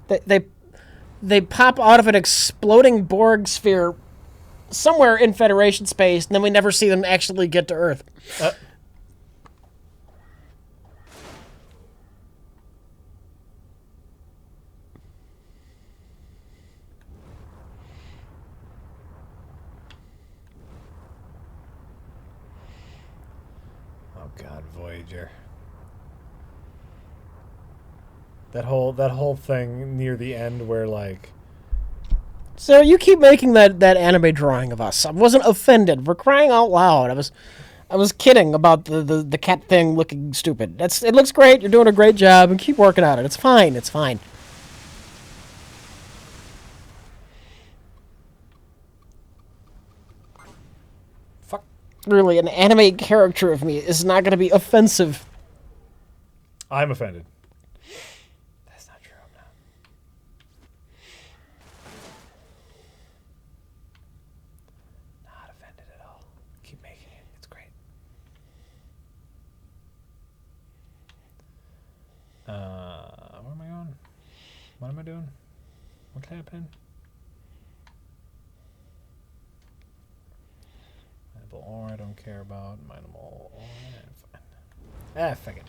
wanted. They pop out of an exploding Borg sphere somewhere in Federation space, and then we never see them actually get to Earth. Oh God, Voyager. That whole thing near the end where like So you keep making that anime drawing of us. I wasn't offended. We're crying out loud. I was kidding about the cat thing looking stupid. It looks great. You're doing a great job, and keep working on it. It's fine. It's fine. fuck. Really, an anime character of me is not going to be offensive. I'm offended. That's not true. I'm not. Not offended at all. Keep making it. It's great. Where am I going? What am I doing? What's happening? Mineable ore I don't care about. Mineable ore. Fine. Fuck it.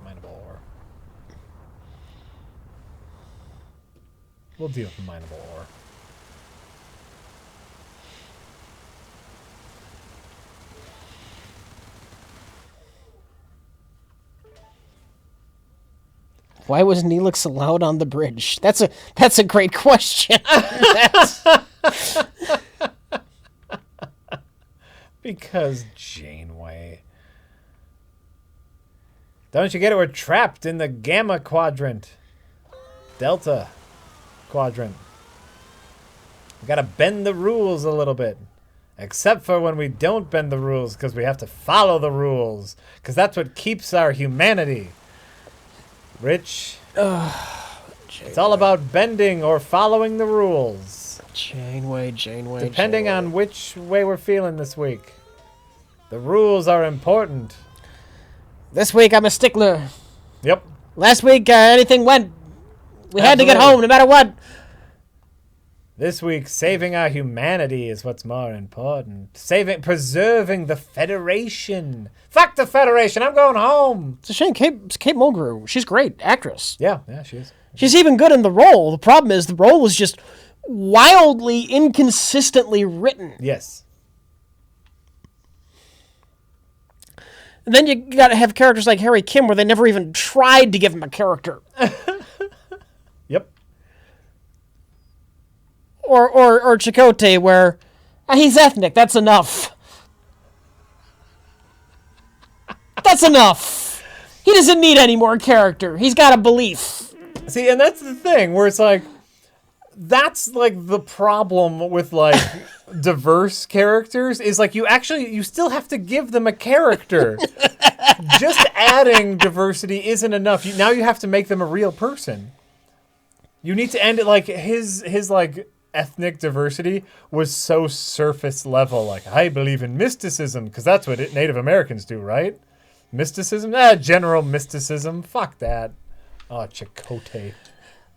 Mineable ore. We'll deal with mineable ore. Why was Neelix allowed on the bridge? That's a great question. Because Janeway. Don't you get it? We're trapped in the Gamma Quadrant. Delta Quadrant. We gotta bend the rules a little bit. Except for when we don't bend the rules, because we have to follow the rules. Because that's what keeps our humanity. Rich. It's all about bending or following the rules. Janeway. Depending on which way we're feeling this week. The rules are important. This week I'm a stickler. Yep. Last week anything went. We had to get Absolutely. home no matter what. This week, saving our humanity is what's more important. Preserving the Federation. Fuck the Federation, I'm going home. It's a shame. Kate Mulgrew, she's great actress. Yeah, she is. She's even good in the role. The problem is the role was just wildly inconsistently written. Yes. And then you got to have characters like Harry Kim where they never even tried to give him a character. Yep. Or Chakotay where he's ethnic. That's enough. That's enough. He doesn't need any more character. He's got a belief. See, and that's the thing where it's like, that's like the problem with like diverse characters is like you still have to give them a character. Just adding diversity isn't enough. Now you have to make them a real person. You need to end it like his like ethnic diversity was so surface level. Like, I believe in mysticism because that's what Native Americans do, right? Mysticism? General mysticism. Fuck that. Oh, Chakotay.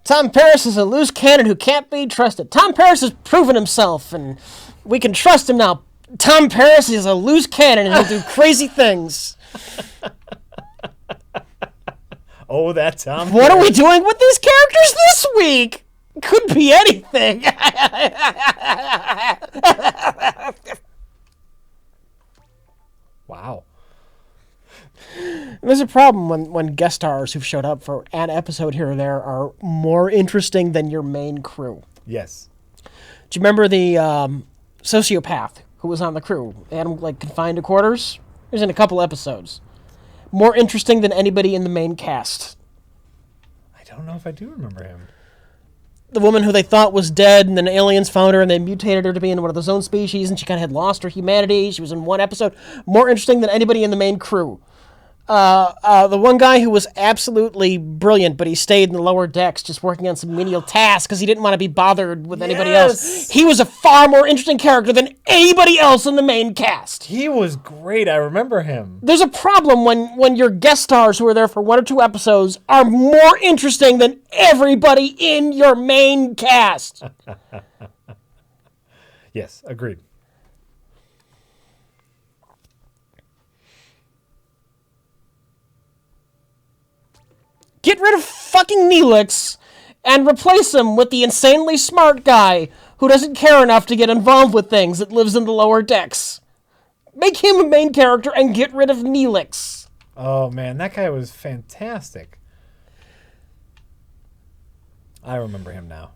Tom Paris is a loose cannon who can't be trusted. Tom Paris has proven himself, and we can trust him now. Tom Paris is a loose cannon, and he'll do crazy things. Oh, that Tom What are we doing with these characters this week? Could be anything. Wow. And there's a problem when guest stars who've showed up for an episode here or there are more interesting than your main crew. Yes. Do you remember the sociopath who was on the crew? They had him like confined to quarters. He was in a couple episodes. More interesting than anybody in the main cast. I don't know if I do remember him. The woman who they thought was dead, and then aliens found her, and they mutated her to be in one of those own species, and she kind of had lost her humanity. She was in one episode. More interesting than anybody in the main crew. The one guy who was absolutely brilliant, but he stayed in the lower decks just working on some menial tasks because he didn't want to be bothered with anybody else. He was a far more interesting character than anybody else in the main cast. He was great. I remember him. There's a problem when your guest stars who are there for 1 or 2 episodes are more interesting than everybody in your main cast. Yes, agreed. Get rid of fucking Neelix and replace him with the insanely smart guy who doesn't care enough to get involved with things that lives in the lower decks. Make him a main character and get rid of Neelix. Oh, man, that guy was fantastic. I remember him now.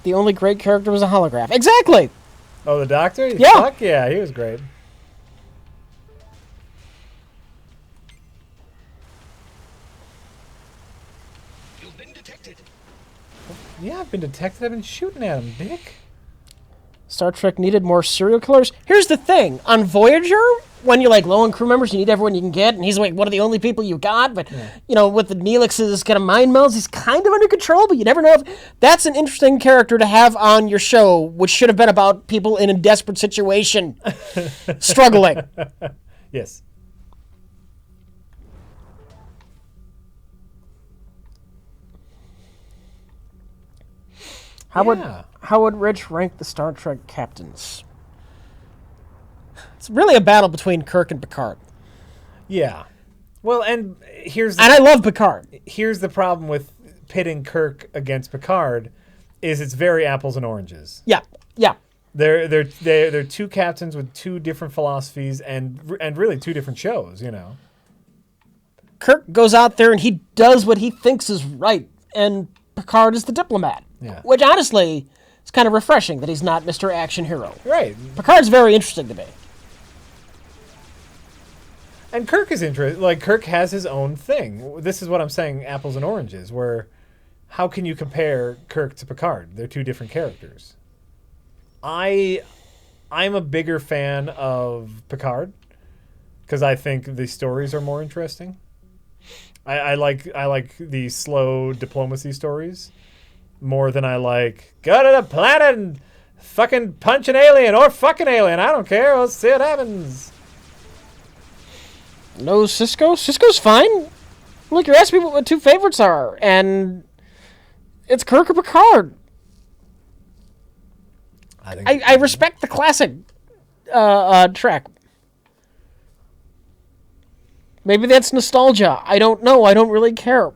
The only great character was a holograph. Exactly! Oh, the Doctor? Yeah. Fuck yeah, he was great. You've been detected. Yeah, I've been detected. I've been shooting at him, Dick. Star Trek needed more serial killers. Here's the thing. On Voyager, when you're like low on crew members, you need everyone you can get, and he's like one of the only people you got, but, with the Neelix's kind of mind melds, he's kind of under control, but you never know if... That's an interesting character to have on your show, which should have been about people in a desperate situation, struggling. Yes. How would Rich rank the Star Trek captains? It's really a battle between Kirk and Picard. Yeah. Well, and And I love Picard. here's the problem with pitting Kirk against Picard is it's very apples and oranges. Yeah, yeah. They're two captains with two different philosophies and really two different shows, Kirk goes out there and he does what he thinks is right, and Picard is the diplomat. Yeah. Which, honestly, is kind of refreshing that he's not Mr. Action Hero. Right. Picard's very interesting to me. And Kirk is interesting. Like, Kirk has his own thing. This is what I'm saying, apples and oranges, where how can you compare Kirk to Picard? They're two different characters. I'm a bigger fan of Picard because I think the stories are more interesting. I like the slow diplomacy stories more than I like go to the planet and fucking punch an alien or fuck an alien. I don't care. Let's see what happens. No Cisco? Cisco's fine. Look, you're asking me what my 2 favorites are, and it's Kirk or Picard. I respect the classic Trek. Maybe that's nostalgia. I don't know. I don't really care.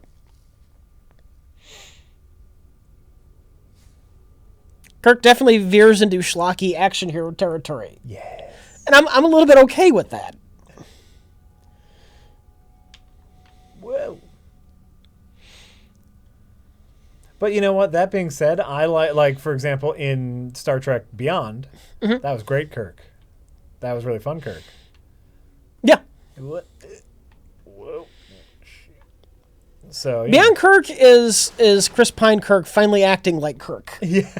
Kirk definitely veers into schlocky action hero territory. Yes. And I'm a little bit okay with that. Whoa. But you know what? That being said, I like for example in Star Trek Beyond, that was great Kirk. That was really fun Kirk. Yeah. Whoa. So yeah. Beyond Kirk is Chris Pine Kirk finally acting like Kirk. Yeah.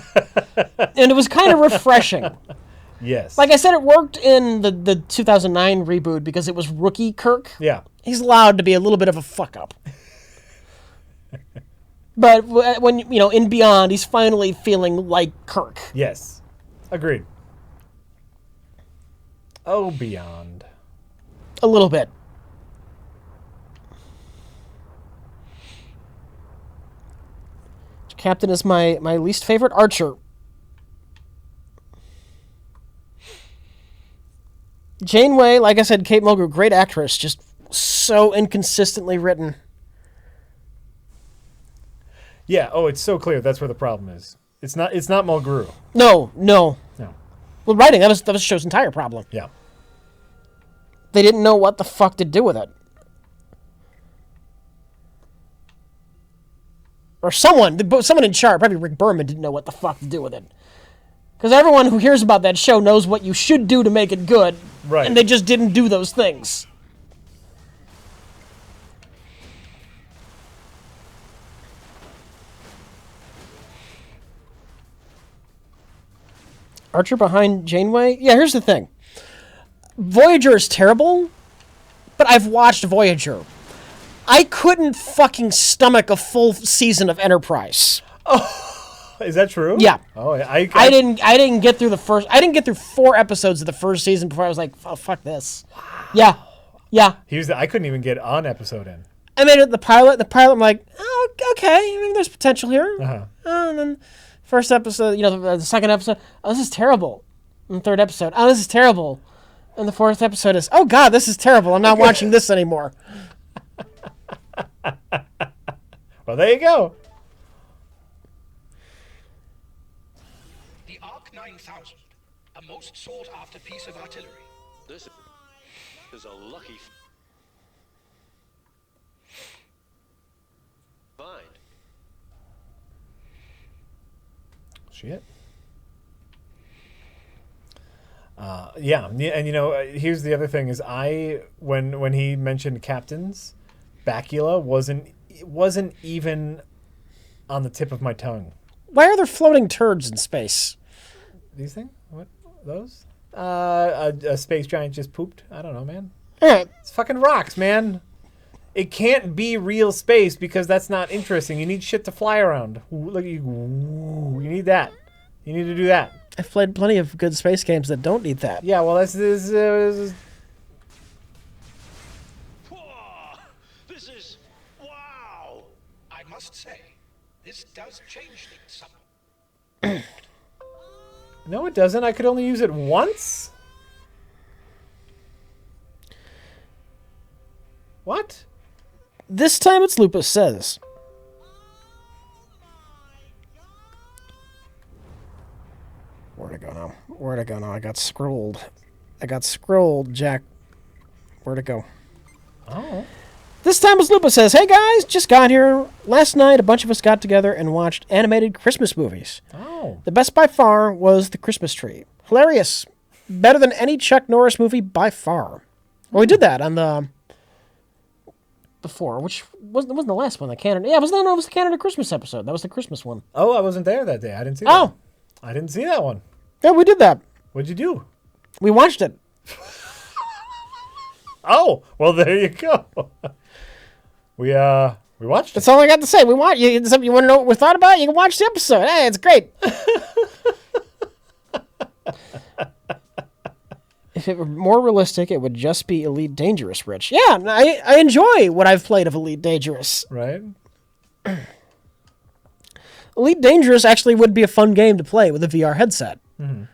And it was kind of refreshing. Yes. Like I said, it worked in the 2009 reboot because it was rookie Kirk. Yeah. He's allowed to be a little bit of a fuck up. But when, in Beyond, he's finally feeling like Kirk. Yes. Agreed. Oh, Beyond. A little bit. Captain is my least favorite. Archer. Janeway, like I said, Kate Mulgrew, great actress, just so inconsistently written. Yeah. Oh, it's so clear. That's where the problem is. It's not Mulgrew. No. No. Well, writing, that was the show's entire problem. Yeah. They didn't know what the fuck to do with it. Or someone in charge, probably Rick Berman, didn't know what the fuck to do with it. Because everyone who hears about that show knows what you should do to make it good. Right. And they just didn't do those things. Archer behind Janeway? Yeah, here's the thing. Voyager is terrible, but I've watched Voyager. I couldn't fucking stomach a full season of Enterprise. Is that true? Yeah. Oh, I didn't get through 4 episodes of the first season before I was like, oh, fuck this. Wow. Yeah. I couldn't even get an episode in. I made it the pilot, I'm like, oh, okay, I mean, there's potential here. Uh-huh. And then first episode, the second episode, oh, this is terrible. And the third episode, oh, this is terrible. And the fourth episode is, oh, God, this is terrible. I'm not watching this anymore. Well, there you go. The Arc 9000, a most sought-after piece of artillery. This is a lucky find. Shit. Yeah, and here's the other thing: is when he mentioned captains, Bakula wasn't even on the tip of my tongue. Why are there floating turds in space? These things? What? Those? A space giant just pooped? I don't know, man. All right. It's fucking rocks, man. It can't be real space because that's not interesting. You need shit to fly around. Look, you need that. You need to do that. I've played plenty of good space games that don't need that. Yeah, well, this Whoa, this is wow. I must say, this does change things somewhat. No, it doesn't. I could only use it once. What? This time it's Lupus Says. Where'd it go now? I got scrolled, Jack. Where'd it go? Oh. This time it's Lupus Says, hey guys, just got here. Last night a bunch of us got together and watched animated Christmas movies. Oh. The best by far was The Christmas Tree. Hilarious. Better than any Chuck Norris movie by far. Well, we did that on the... Before, which wasn't the last one, the Canada... Yeah, it was the Canada Christmas episode. That was the Christmas one. Oh, I wasn't there that day. I didn't see that. Oh. I didn't see that one. Yeah, we did that. What'd you do? We watched it. Oh, well, there you go. We watched it. That's all I got to say. We want you. You want to know what we thought about? You can watch the episode. Hey, it's great. If it were more realistic, it would just be Elite Dangerous, Rich. Yeah, I enjoy what I've played of Elite Dangerous. Right? Elite Dangerous actually would be a fun game to play with a VR headset. Mm-hmm.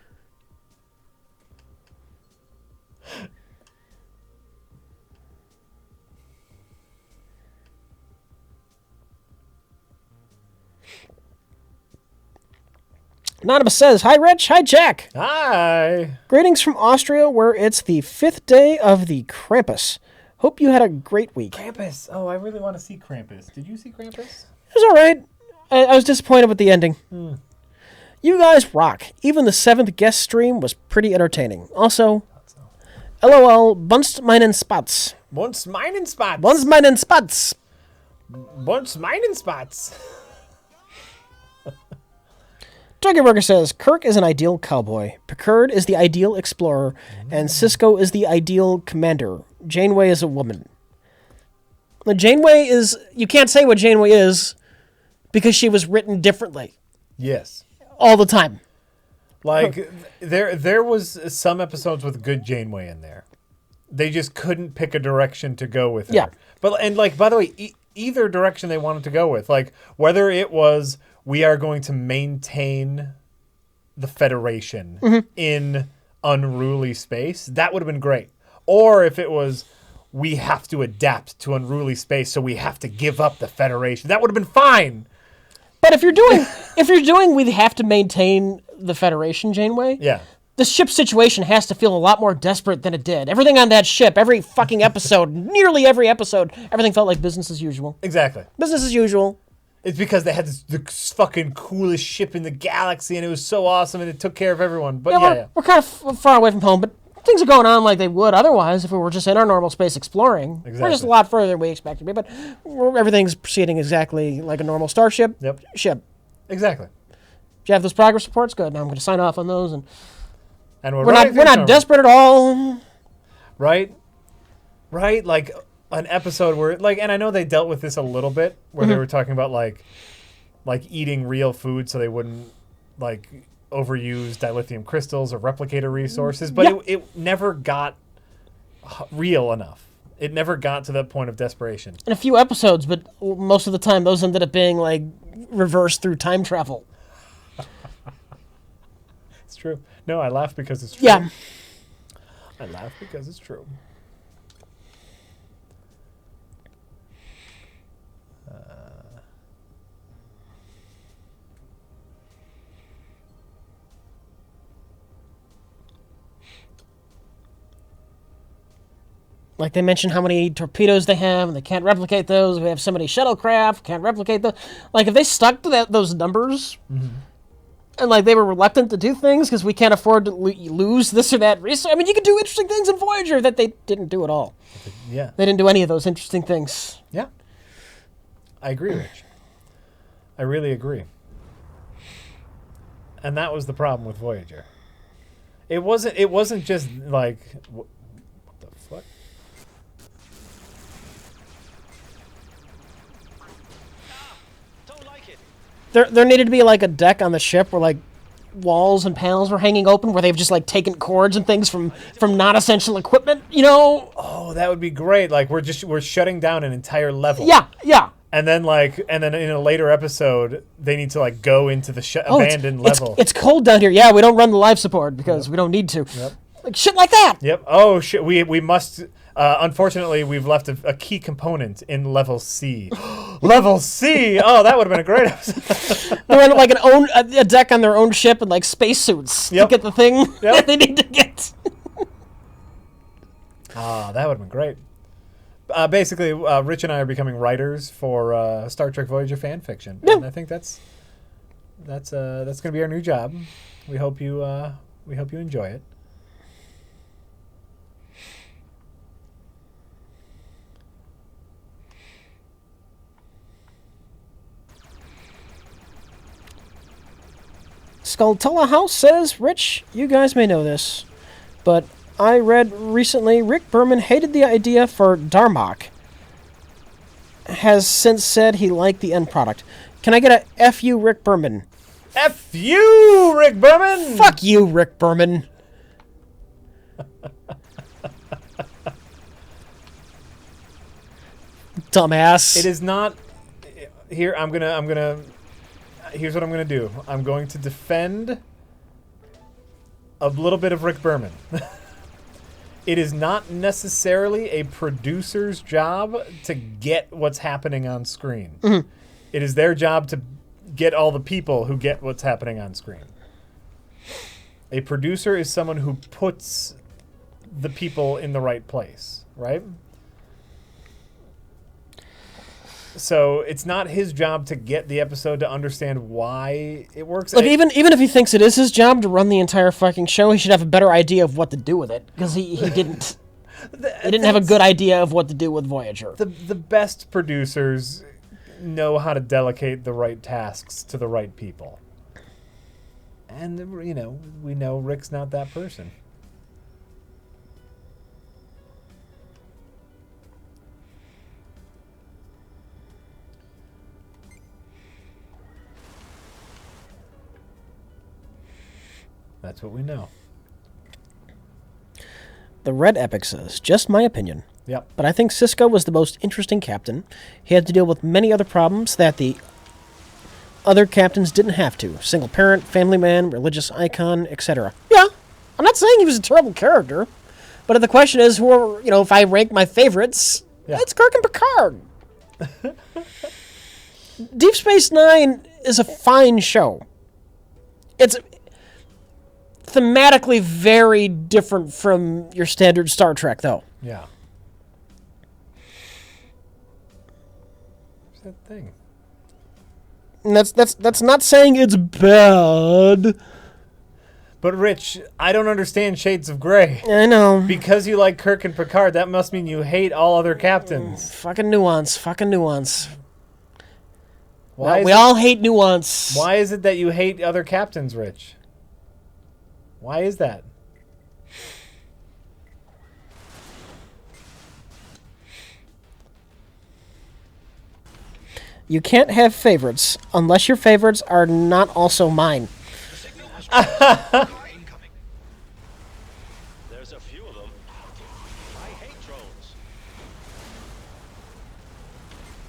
Anonymous says, hi, Rich. Hi, Jack. Hi. Greetings from Austria, where it's the 5th day of the Krampus. Hope you had a great week. Krampus. Oh, I really want to see Krampus. Did you see Krampus? It was all right. I was disappointed with the ending. You guys rock. Even the 7th guest stream was pretty entertaining. Also, LOL, bunst meinen Spatz. Bunst meinen Spatz. Bunst meinen Spatz. Bunst meinen Spatz. Turkey Burger says, Kirk is an ideal cowboy, Picard is the ideal explorer, and Cisco is the ideal commander. Janeway is a woman. Now, Janeway is... You can't say what Janeway is because she was written differently. Yes. All the time. Like, there was some episodes with good Janeway in there. They just couldn't pick a direction to go with her. Yeah. And by the way, either direction they wanted to go with, like, whether it was... we are going to maintain the Federation in unruly space, that would have been great. Or if it was, we have to adapt to unruly space, so we have to give up the Federation, that would have been fine. But if you're doing, we have to maintain the Federation, Janeway. Yeah. The ship situation has to feel a lot more desperate than it did. Everything on that ship, every fucking episode, nearly every episode, everything felt like business as usual. Exactly. Business as usual. It's because they had the fucking coolest ship in the galaxy, and it was so awesome, and it took care of everyone. But yeah. We're kind of far away from home, but things are going on like they would otherwise if we were just in our normal space exploring. We're just Exactly. a lot further than we expected to be, but everything's proceeding exactly like a normal starship ship. Exactly. Do you have those progress reports? Good. Now I'm going to sign off on those, and And we're not desperate at all. Right? Like an episode where, like, and I know they dealt with this a little bit, where they were talking about like eating real food so they wouldn't like overuse dilithium crystals or replicator resources, but it never got real enough. It never got to that point of desperation. In a few episodes, but most of the time those ended up being like reversed through time travel. It's true. No, I laugh because it's true. Yeah. I laugh because it's true. Like they mention how many torpedoes they have, and they can't replicate those. We have so many shuttlecraft, can't replicate those. Like if they stuck to those numbers, and like they were reluctant to do things because we can't afford to lose this or that resource. I mean, you could do interesting things in Voyager that they didn't do at all. Yeah. They didn't do any of those interesting things. Yeah. I agree, Rich. I really agree. And that was the problem with Voyager. It wasn't just like what the fuck? Don't like it. There needed to be like a deck on the ship where like walls and panels were hanging open where they've just like taken cords and things from non-essential equipment, you know? Oh, that would be great. Like we're shutting down an entire level. Yeah. And then in a later episode, they need to like go into the abandoned level. It's cold down here. Yeah, we don't run the life support because we don't need to. Yep. Like shit like that. Yep. Oh shit. We must. Unfortunately, we've left a key component in level C. Level C. Oh, that would have been a great episode. They're in like a deck on their own ship and like spacesuits to get the thing that they need to get. Ah, that would have been great. Basically, Rich and I are becoming writers for Star Trek Voyager fan fiction, and I think that's going to be our new job. We hope you enjoy it. Skulltula House says, Rich, you guys may know this, but I read recently Rick Berman hated the idea for Darmok. Has since said he liked the end product. Can I get a F you, Rick Berman? F you, Rick Berman! Fuck you, Rick Berman. Dumbass. It is not. Here, here's what I'm gonna do. I'm going to defend a little bit of Rick Berman. It is not necessarily a producer's job to get what's happening on screen. Mm-hmm. It is their job to get all the people who get what's happening on screen. A producer is someone who puts the people in the right place, right? So it's not his job to get the episode to understand why it works. Like even if he thinks it is his job to run the entire fucking show, he should have a better idea of what to do with it because he didn't. He didn't have a good idea of what to do with Voyager. The best producers know how to delegate the right tasks to the right people, and we know Rick's not that person. That's what we know. The Red Epic says, just my opinion. Yep. But I think Sisko was the most interesting captain. He had to deal with many other problems that the other captains didn't have to. Single parent, family man, religious icon, etc. Yeah, I'm not saying he was a terrible character. But the question is, if I rank my favorites, it's Kirk and Picard. Deep Space Nine is a fine show. It's thematically very different from your standard Star Trek, though. Yeah. What's that thing? And that's not saying it's bad. But Rich, I don't understand Shades of Grey. I know. Because you like Kirk and Picard, that must mean you hate all other captains. Fucking nuance. Why We all hate nuance. Why is it that you hate other captains, Rich? Why is that? You can't have favorites unless your favorites are not also mine. The signal has incoming. There's a few of them. I hate drones.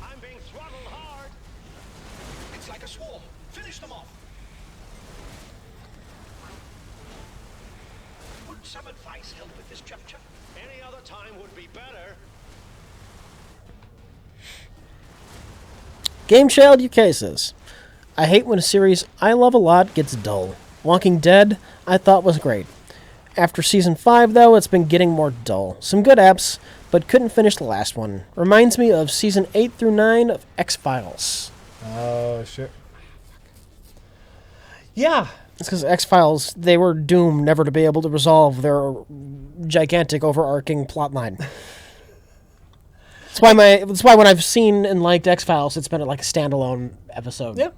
I'm being throttled hard. It's like a swarm. Finish them off. Would some advice help at this juncture? Any other time would be better. Game Child UK says, I hate when a series I love a lot gets dull. Walking Dead, I thought was great. After season 5, though, it's been getting more dull. Some good apps, but couldn't finish the last one. Reminds me of season 8 through 9 of X-Files. Oh, shit. Yeah. It's because X-Files, they were doomed never to be able to resolve their gigantic overarching plotline. That's why when I've seen and liked X-Files, it's been like a standalone episode. Yeah.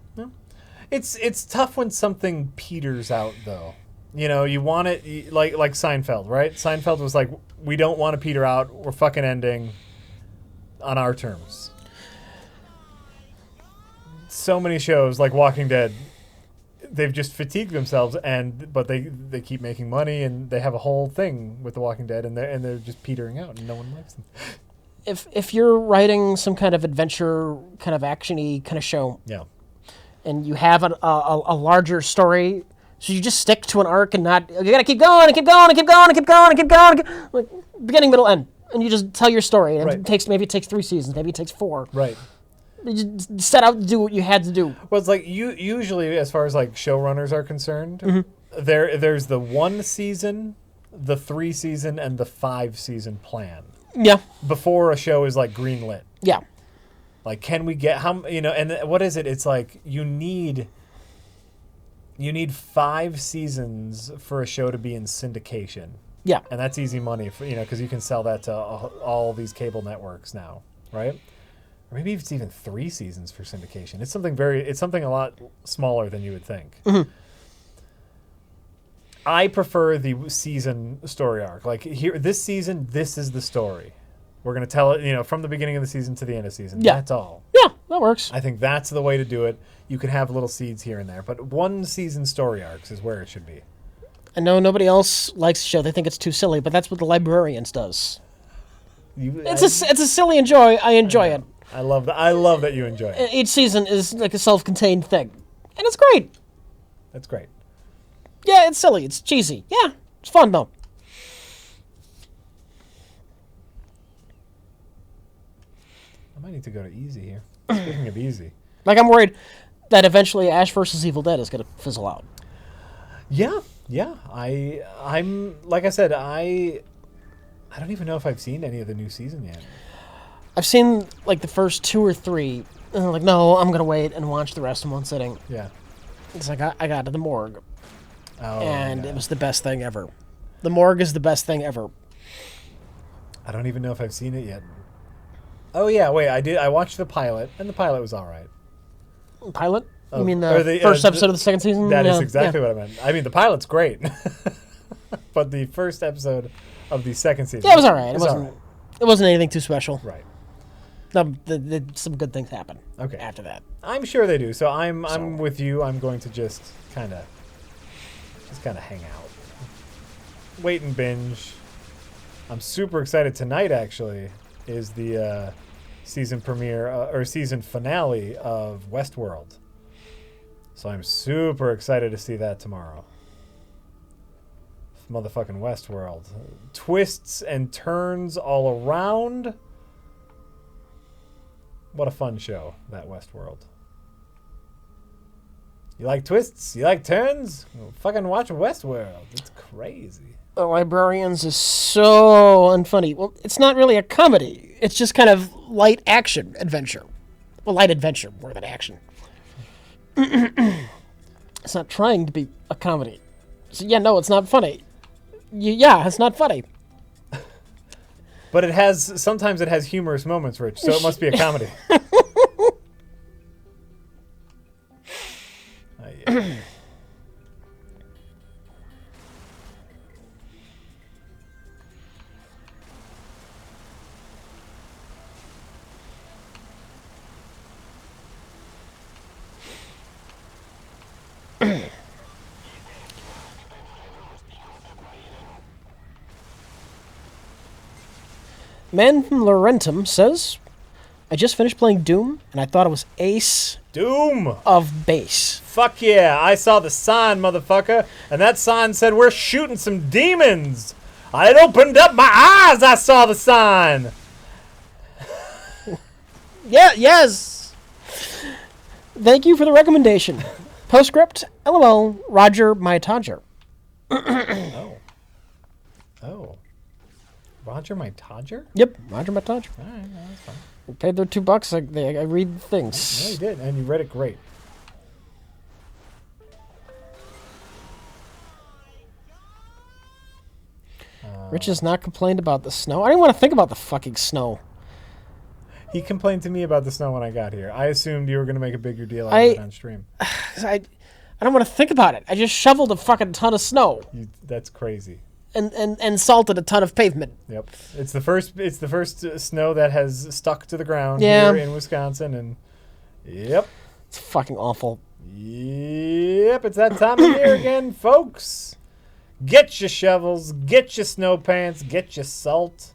It's tough when something peters out, though. You know, you want it like Seinfeld, right? Seinfeld was like, we don't want to peter out. We're fucking ending on our terms. So many shows like Walking Dead, they've just fatigued themselves, but they keep making money, and they have a whole thing with The Walking Dead, and they're just petering out, and no one likes them. If you're writing some kind of adventure, kind of action-y kind of show, Yeah. and you have a larger story, so you just stick to an arc and not, you gotta keep going and keep going and keep going and keep going and keep going, like beginning, middle, end, and you just tell your story. And Right. maybe it takes 3 seasons, maybe it takes 4. Right. You just set out to do what you had to do. Well, it's like usually, as far as like showrunners are concerned, there's the 1 season, the 3 season, and the 5 season plan Yeah, before a show is like greenlit. yeah, Like, can we get and what is it? It's like you need 5 seasons for a show to be in syndication, yeah. and that's easy money for because you can sell that to all these cable networks now, right? Or maybe it's even 3 seasons for syndication. It's something a lot smaller than you would think. I prefer the season story arc. Like this season, this is the story. We're gonna tell it, from the beginning of the season to the end of the season. Yeah. That's all. Yeah, that works. I think that's the way to do it. You can have little seeds here and there, but 1 season story arcs is where it should be. I know nobody else likes the show. They think it's too silly, but that's what The Librarians does. It's a silly enjoy. I enjoy it. I love that. I love that you enjoy it. Each season is like a self-contained thing, and it's great. That's great. Yeah, it's silly. It's cheesy. Yeah, it's fun though. I might need to go to easy here. Speaking of easy. Like, I'm worried that eventually Ash versus Evil Dead is going to fizzle out. Yeah. I'm like I said, I don't even know if I've seen any of the new season yet. I've seen like the first 2 or 3, and I'm like, no, I'm going to wait and watch the rest in one sitting. Yeah. It's like I got to the morgue, Oh, and yeah. it was the best thing ever. The morgue is the best thing ever. I don't even know if I've seen it yet. Oh yeah, wait, I did. I watched the pilot, and the pilot was all right. Pilot? Oh, You mean or the first episode of the second season? That is Yeah, exactly yeah. what I meant. I mean, the pilot's great, but the first episode of the second season, Yeah, it was all right. It was wasn't. all right. It wasn't anything too special. Right. Some good things happen. Okay. After that. I'm sure they do. So I'm with you. I'm going to just kind of hang out, wait and binge. I'm super excited. Tonight actually is the season premiere or season finale of Westworld. So I'm super excited to see that tomorrow. Motherfucking Westworld. Twists and turns all around. What a fun show, that Westworld. You like twists? You like turns? Well, fucking watch Westworld. It's crazy. The Librarians is so unfunny. Well, it's not really a comedy. It's just kind of light action adventure. Well, light adventure more than action. It's not trying to be a comedy. So, yeah, no, it's not funny. Yeah, it's not funny. But sometimes it has humorous moments, Rich, so it must be a comedy. Yeah. Man from Laurentum says, I just finished playing Doom, and I thought it was ace Doom! of base. Fuck yeah, I saw the sign, motherfucker, and that sign said we're shooting some demons. I opened up my eyes, I saw the sign. Yeah, yes! Thank you for the recommendation. Postscript, LOL, Roger, my Todger. Oh. Roger, my Todger? Yep, Roger, my Todger. All right, no, that's fine. I paid their $2. I read things. No, you did, and you read it great. Rich has not complained about the snow. I didn't want to think about the fucking snow. He complained to me about the snow when I got here. I assumed you were going to make a bigger deal out of it on stream. 'Cause I don't want to think about it. I just shoveled a fucking ton of snow That's crazy. and salted a ton of pavement. Yep, it's the first snow that has stuck to the ground Yeah. here in Wisconsin, and yep, It's fucking awful. it's that time of year again, folks. Get your shovels, get your snow pants, get your salt.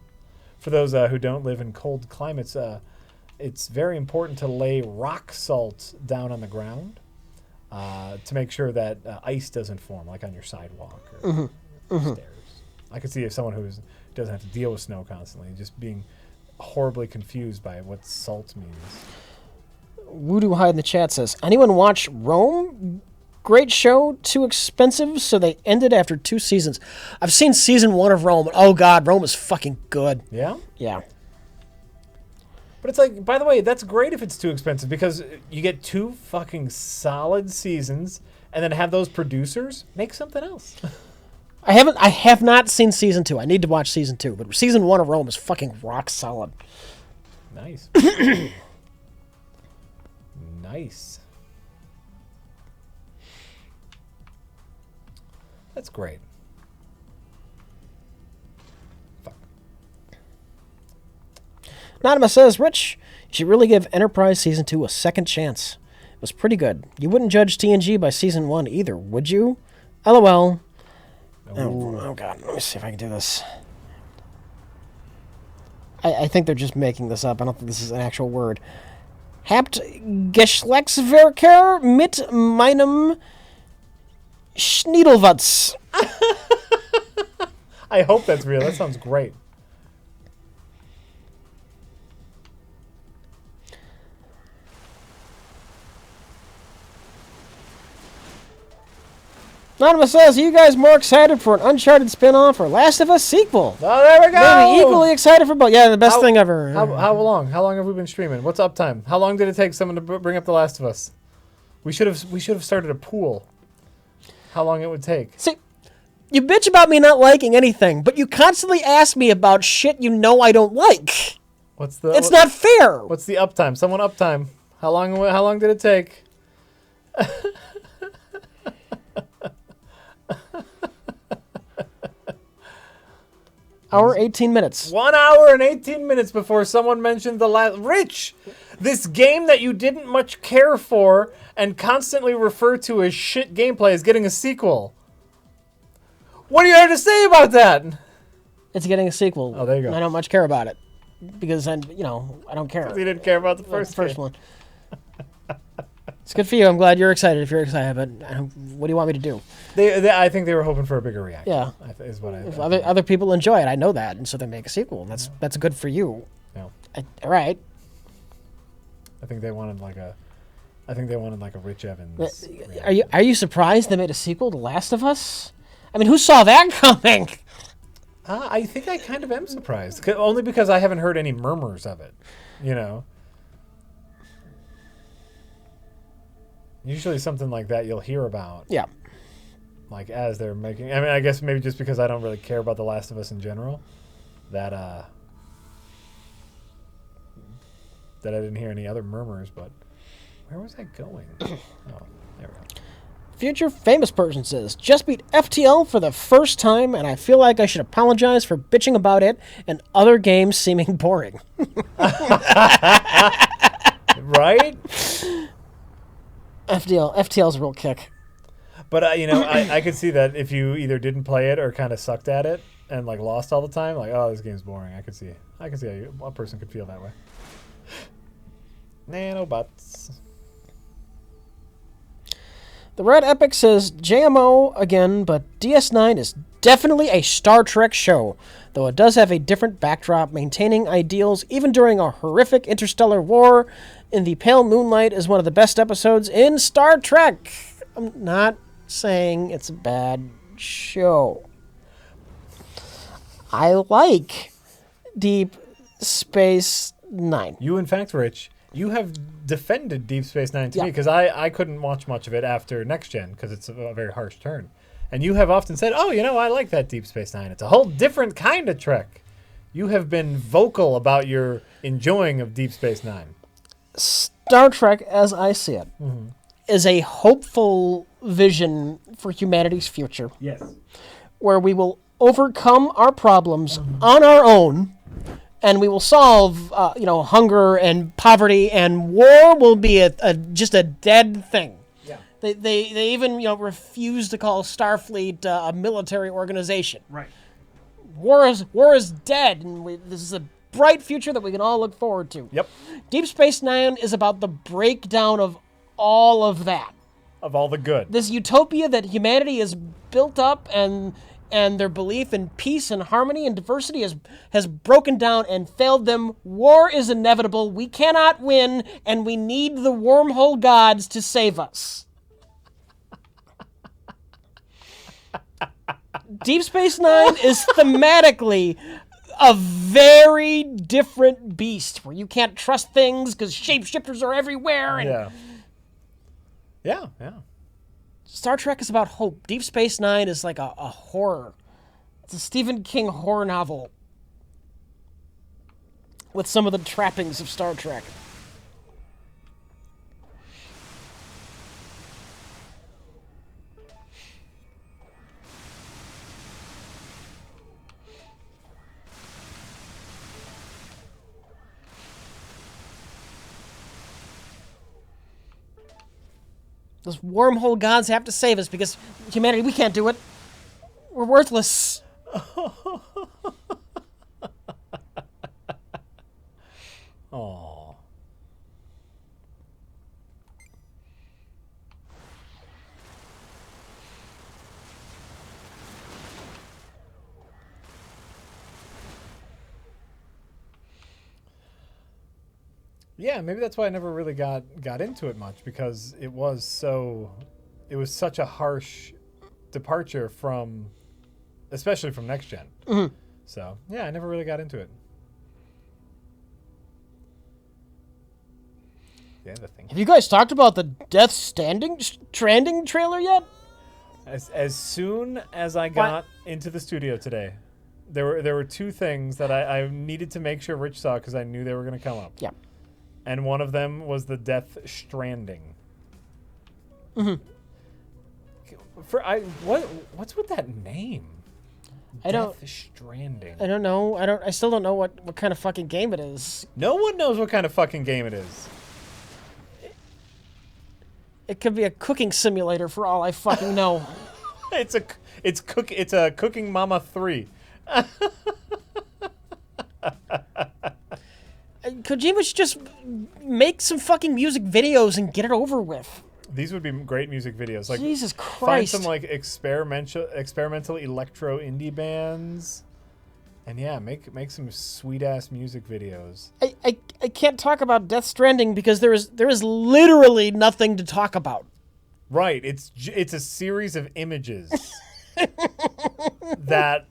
For those who don't live in cold climates, it's very important to lay rock salt down on the ground to make sure that ice doesn't form, like on your sidewalk or stairs. I could see if someone who doesn't have to deal with snow constantly, just being horribly confused by what salt means. Voodoo Hide in the chat says, anyone watch Rome? Great show, too expensive, so they ended after 2 seasons. I've seen season 1 of Rome. Oh god, Rome is fucking good. Yeah? Yeah. But it's like, by the way, that's great if it's too expensive because you get 2 fucking solid seasons and then have those producers make something else. I have not seen season 2. I need to watch season 2, but season 1 of Rome is fucking rock solid. Nice. Nice. That's great. Fuck. Anonymous says, Rich, you should really give Enterprise season 2 a second chance. It was pretty good. You wouldn't judge TNG by season 1 either, would you? LOL. Oh god, let me see if I can do this. I think they're just making this up. I don't think this is an actual word. Habt Geschlechtsverkehr mit meinem Schniedelwutz. I hope that's real. That sounds great. Anonymous says, are you guys more excited for an Uncharted spin-off or Last of Us sequel? Oh, there we go. Maybe equally excited for both. Yeah, the best thing ever. How long? How long have we been streaming? What's uptime? How long did it take someone to bring up The Last of Us? We should have started a pool. How long it would take? See, you bitch about me not liking anything, but you constantly ask me about shit you know I don't like. It's not fair. What's the uptime? Someone uptime. How long did it take? Hour 18 minutes. 1 hour and 18 minutes before someone mentioned the last. Rich, this game that you didn't much care for and constantly refer to as shit gameplay is getting a sequel. What do you have to say about that? It's getting a sequel. Oh, there you go. I don't much care about it because I don't care. You didn't care about the first one. It's good for you. I'm glad you're excited. If you're excited, but what do you want me to do? I think they were hoping for a bigger reaction. Yeah, is what I. If other people enjoy it, I know that, and so they make a sequel. That's good for you. No. All right. I think they wanted I think they wanted like a Rich Evans. Are you surprised they made a sequel to Last of Us? I mean, who saw that coming? I think I kind of am surprised, only because I haven't heard any murmurs of it. You know, usually something like that you'll hear about, Yeah. like as they're making. I mean, I guess maybe just because I don't really care about The Last of Us in general, that I didn't hear any other murmurs. But where was I going? Oh, there we go. Future famous person says, just beat FTL for the first time, and I feel like I should apologize for bitching about it and other games seeming boring. Right? FTL's a real kick. But you know, I could see that if you either didn't play it or kind of sucked at it and like lost all the time, like, oh, this game's boring. I can see how a person could feel that way. Nanobots. The Red Epic says, JMO again, but DS9 is definitely a Star Trek show, though it does have a different backdrop, maintaining ideals even during a horrific interstellar war. In the Pale Moonlight is one of the best episodes in Star Trek. I'm not saying it's a bad show. I like Deep Space Nine. You, in fact, Rich, you have defended Deep Space Nine to Yeah. me because I couldn't watch much of it after Next Gen because it's a very harsh turn. And you have often said, oh, you know, I like that Deep Space Nine. It's a whole different kind of Trek. You have been vocal about your enjoying of Deep Space Nine. Star Trek, as I see it, is a hopeful vision for humanity's future, Yes. where we will overcome our problems on our own, and we will solve, hunger and poverty, and war will be just a dead thing. Yeah. They even refuse to call Starfleet a military organization. Right. War is dead, and this is a bright future that we can all look forward to. Yep. Deep Space Nine is about the breakdown of all of that. Of all the good. This utopia that humanity has built up, and their belief in peace and harmony and diversity has broken down and failed them. War is inevitable. We cannot win, and we need the wormhole gods to save us. Deep Space Nine is thematically a very different beast, where you can't trust things because shapeshifters are everywhere. And Yeah. Yeah, yeah. Star Trek is about hope. Deep Space Nine is like a horror. It's a Stephen King horror novel with some of the trappings of Star Trek. Those wormhole gods have to save us because humanity, we can't do it. We're worthless. Aww. Yeah, maybe that's why I never really got into it much, because it was such a harsh departure from, especially from Next Gen. Mm-hmm. So yeah, I never really got into it. Yeah, the thing. Have you guys talked about the Death Stranding trailer yet? As soon as I got into the studio today, there were two things that I needed to make sure Rich saw because I knew they were going to come up. Yeah. And one of them was the Death Stranding. Mm-hmm. What's with that name? Death Stranding. I don't know. I still don't know what kind of fucking game it is. No one knows what kind of fucking game it is. It could be a cooking simulator for all I fucking know. It's a Cooking Mama 3. Kojima should just make some fucking music videos and get it over with. These would be great music videos. Like, Jesus find Christ. some like experimental electro indie bands And yeah, make some sweet ass music videos. I can't talk about Death Stranding because there is literally nothing to talk about. Right, it's a series of images that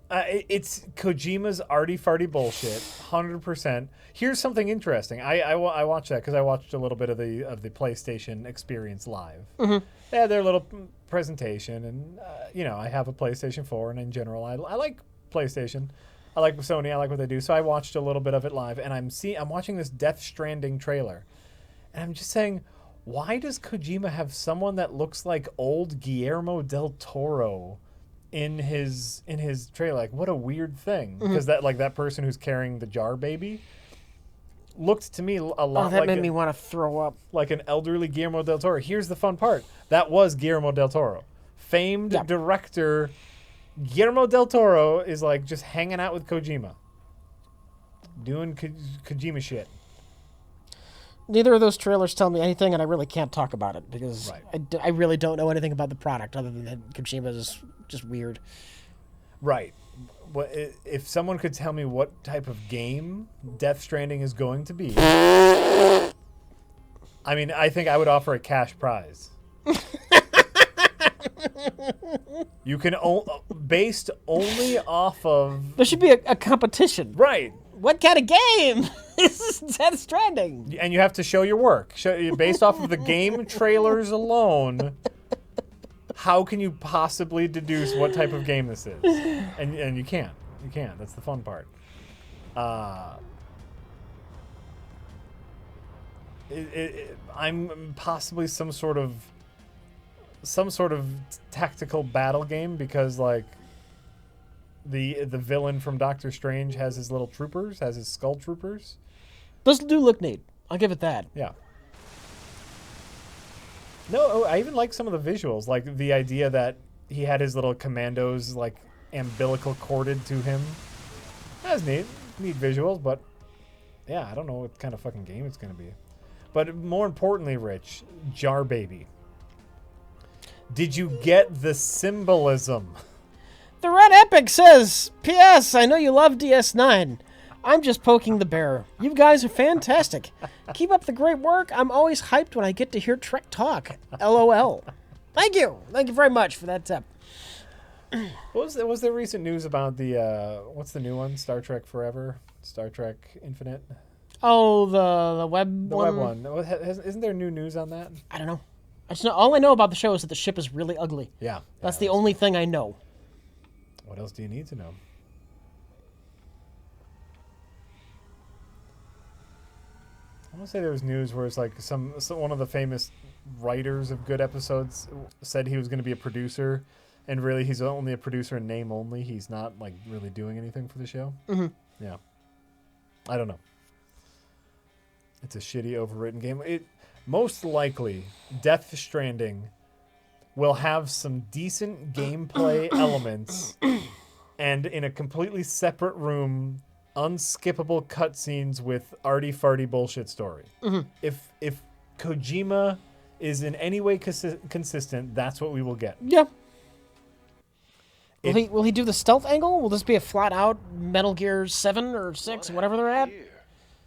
it's Kojima's arty farty bullshit, 100%. Here's something interesting. I watched that because I watched a little bit of the PlayStation experience live. Mm-hmm. They had their little presentation, and I have a PlayStation 4, and in general, I like PlayStation. I like Sony. I like what they do. So I watched a little bit of it live, and I'm watching this Death Stranding trailer, and I'm just saying, why does Kojima have someone that looks like old Guillermo del Toro in his trailer? Like, what a weird thing. Because that person who's carrying the jar baby looked to me a lot that made me want to throw up. like an elderly Guillermo del Toro. Here's the fun part. That was Guillermo del Toro. Famed director Guillermo del Toro is like just hanging out with Kojima. Doing Kojima shit. Neither of those trailers tell me anything, and I really can't talk about it because I really don't know anything about the product other than that Kojima is just weird. Right. If someone could tell me what type of game Death Stranding is going to be, I mean, I think I would offer a cash prize. You can based only off of. There should be a competition. Right. What kind of game is Death Stranding? And you have to show your work. Based off of the game trailers alone, how can you possibly deduce what type of game this is? And you can't. You can't. That's the fun part. I'm possibly some sort of tactical battle game because like the villain from Doctor Strange has his little troopers, has his skull troopers. Those do look neat. I'll give it that. Yeah. No, I even like some of the visuals, like the idea that he had his little commandos like umbilical corded to him. That's neat visuals, but yeah, I don't know what kind of fucking game it's gonna be. But more importantly, Rich, Jar Baby. Did you get the symbolism? The Red Epic says, P.S. I know you love DS9. I'm just poking the bear. You guys are fantastic. Keep up the great work. I'm always hyped when I get to hear Trek talk. LOL. Thank you. Thank you very much for that tip. Was there recent news about the what's the new one? Star Trek Forever? Star Trek Infinite? Oh, the web The one? web one. Isn't there new news on that? I don't know. All I know about the show is that the ship is really ugly. Yeah. That's the only thing I know. What else do you need to know? I want to say there was news where it's like one of the famous writers of good episodes said he was going to be a producer, and really he's only a producer in name only. He's not like really doing anything for the show. Mm-hmm. Yeah. I don't know. It's a shitty, overwritten game. Most likely, Death Stranding will have some decent gameplay elements, and in a completely separate room, unskippable cutscenes with arty-farty bullshit story. Mm-hmm. If Kojima is in any way consistent, that's what we will get. Yeah. Will he do the stealth angle? Will this be a flat-out Metal Gear 7 or 6, whatever they're at?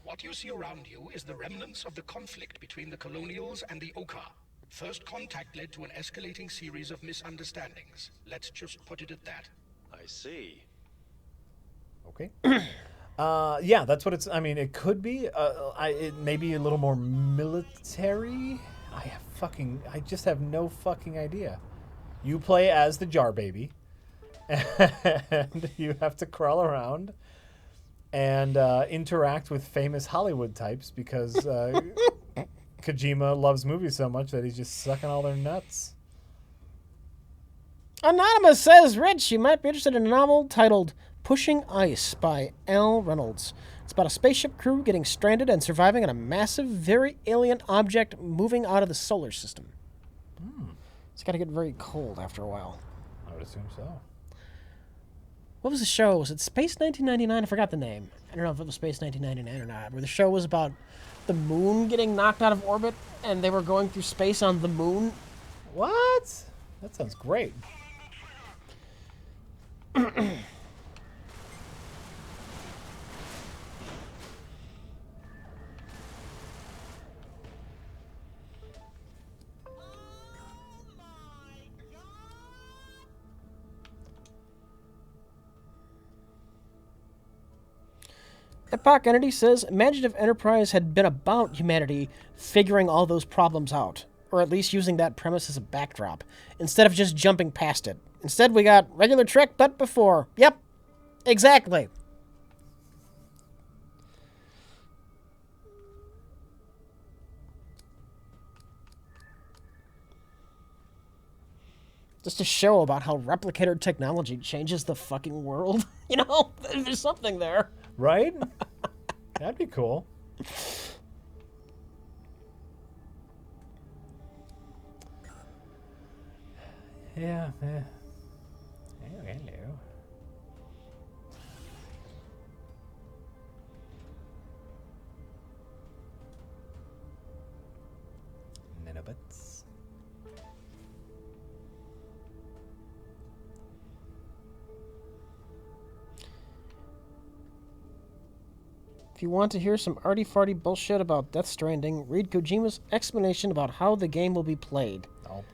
What you see around you is the remnants of the conflict between the Colonials and the Oka. First contact led to an escalating series of misunderstandings. Let's just put it at that. I see. Okay. Yeah, that's what it's. I mean, it could be. It may be a little more military. I just have no fucking idea. You play as the Jar Baby, and you have to crawl around and interact with famous Hollywood types because Kojima loves movies so much that he's just sucking all their nuts. Anonymous says, Rich, you might be interested in a novel titled Pushing Ice by Al Reynolds. It's about a spaceship crew getting stranded and surviving on a massive, very alien object moving out of the solar system. It's got to get very cold after a while. I would assume so. What was the show? Was it Space 1999? I forgot the name. I don't know if it was Space 1999 or not. Where the show was about the moon getting knocked out of orbit and they were going through space on the moon. What? That sounds great. Epoch Entity says, imagine if Enterprise had been about humanity figuring all those problems out, or at least using that premise as a backdrop, instead of just jumping past it. Instead, we got regular Trek, but before. Yep, exactly. Just a show about how replicator technology changes the fucking world. You know, there's something there. Right? That'd be cool. Yeah. Oh, hello. Nanobots. If you want to hear some arty-farty bullshit about Death Stranding, read Kojima's explanation about how the game will be played. Oh.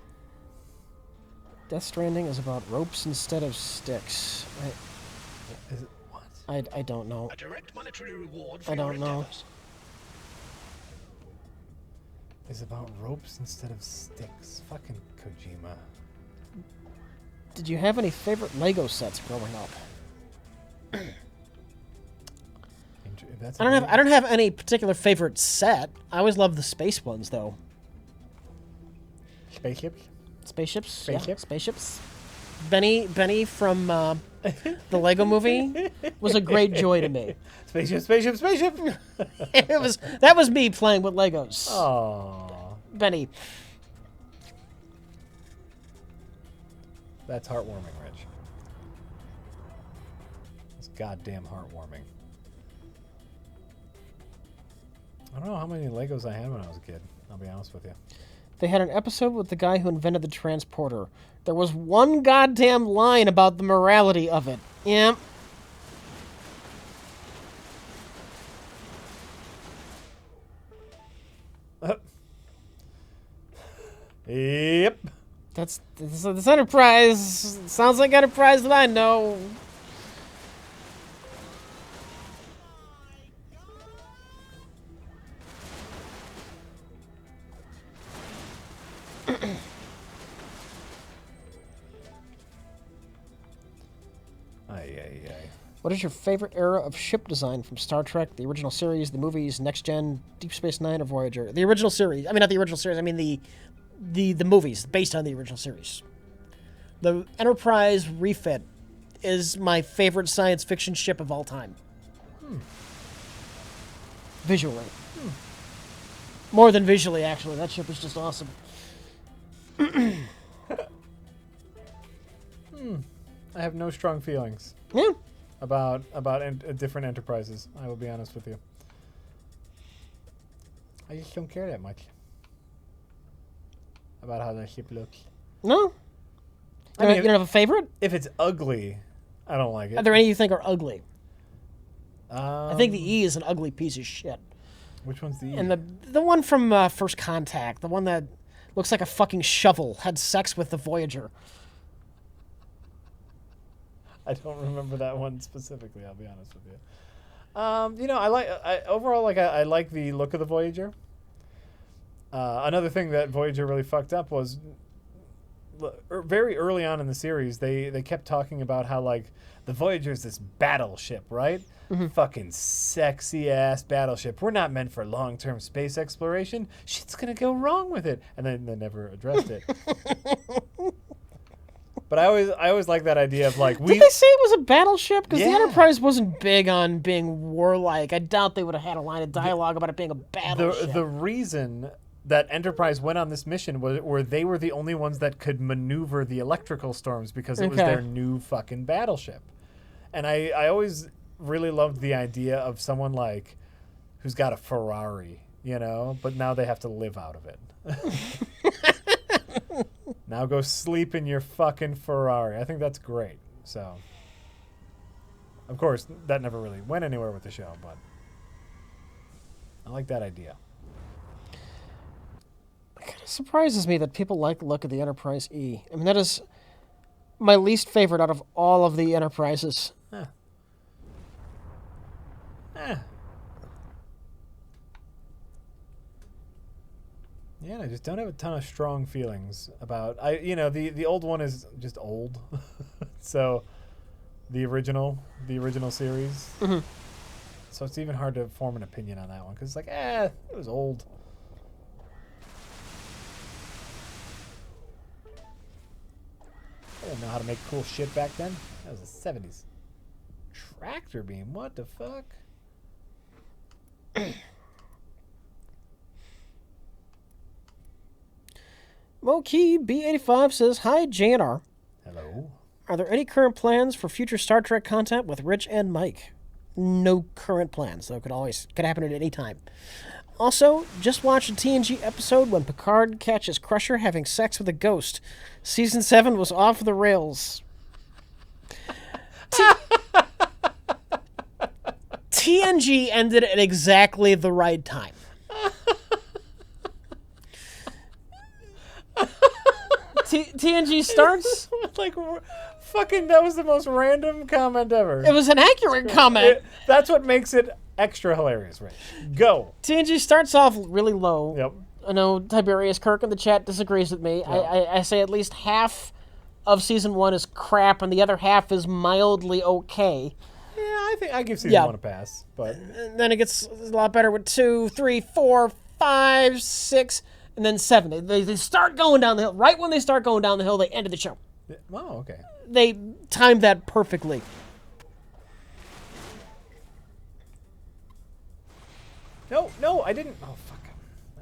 Death Stranding is about ropes instead of sticks. Is it what? I don't know. A direct monetary reward for I your don't know. endeavors. It's about ropes instead of sticks. Fucking Kojima. Did you have any favorite Lego sets growing up? I don't have any particular favorite set. I always loved the space ones though. Spaceships? Spaceships? Yeah, Spaceship? spaceships. Benny from the Lego movie was a great joy to me. Spaceship, spaceship, spaceship! That was me playing with Legos. Oh, Benny. that's heartwarming, Rich. It's goddamn heartwarming. I don't know how many Legos I had when I was a kid. I'll be honest with you. They had an episode with the guy who invented the transporter. There was one goddamn line about the morality of it. Yeah. Yep. This Enterprise sounds like Enterprise that I know. What is your favorite era of ship design from Star Trek, the original series, the movies, Next Gen, Deep Space Nine, or Voyager? The original series. I mean, not the original series. I mean the movies based on the original series. The Enterprise refit is my favorite science fiction ship of all time. Visually. More than visually, actually. That ship is just awesome. I have no strong feelings Yeah. about different enterprises. I will be honest with you. I just don't care that much about how the ship looks. No? I mean, You don't have a favorite? if it's ugly, I don't like it. Are there any you think are ugly? I think the Um, E is an ugly piece of shit. Which one's the E? And the one from First Contact, the one that looks like a fucking shovel, had sex with the Voyager. I don't remember that one specifically. I'll be honest with you. You know, I like the look of the Voyager. Another thing that Voyager really fucked up was very early on in the series, they kept talking about how like the Voyager is this battleship, right? Fucking sexy ass battleship. We're not meant for long term space exploration. Shit's gonna go wrong with it, and then they never addressed it. But I always like that idea of like Did they say it was a battleship? Because the Yeah. Enterprise wasn't big on being warlike. I doubt they would have had a line of dialogue about it being a battleship. the reason that Enterprise went on this mission were they were the only ones that could maneuver the electrical storms because it was Okay. their new fucking battleship. And I always really loved the idea of someone like who's got a Ferrari, you know, but now they have to live out of it. Now go sleep in your fucking Ferrari. I think that's great. So, of course, that never really went anywhere with the show, but I like that idea. It kind of surprises me that people like the look of the Enterprise E. I mean, that is my least favorite out of all of the Enterprises. Yeah, I just don't have a ton of strong feelings about the old one is just old. So the original series. Mm-hmm. So it's even hard to form an opinion on that one because it's like, it was old. I didn't know how to make cool shit back then. That was the 70s. Tractor beam, what the fuck? Mokey B85 says, "Hi, JNR. Hello. Are there any current plans for future Star Trek content with Rich and Mike?" No current plans, though. Could happen at any time. Also, just watched a TNG episode when Picard catches Crusher having sex with a ghost. Season 7 was off the rails. TNG ended at exactly the right time. TNG starts. Like, fucking, that was the most random comment ever. It was an accurate comment. That's what makes it extra hilarious, Rich. Go. TNG starts off really low. Yep. I know Tiberius Kirk in the chat disagrees with me. Yep. I say at least half of season 1 is crap and the other half is mildly okay. Yeah, I think I give season 1 a pass, but And then it gets a lot better with 2, 3, 4, 5, 6, and then 7. They start going down the hill. Right when they start going down the hill, they ended the show. oh, okay. They timed that perfectly. No, I didn't. Oh, fuck.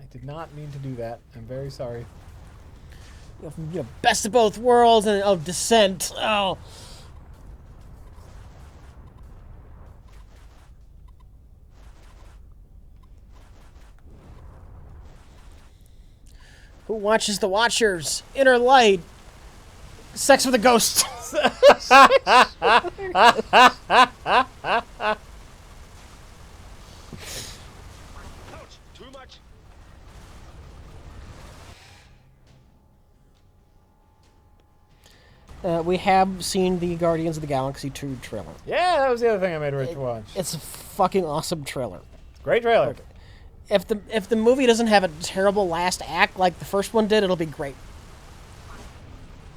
I did not mean to do that. I'm very sorry. Best of both worlds and Descent. Oh. Who watches the Watchers? Inner Light. Sex with a ghost. Ouch! Too much. We have seen the Guardians of the Galaxy 2 trailer. Yeah, that was the other thing I made Rich watch. It's a fucking awesome trailer. Great trailer. If the movie doesn't have a terrible last act like the first one did, it'll be great.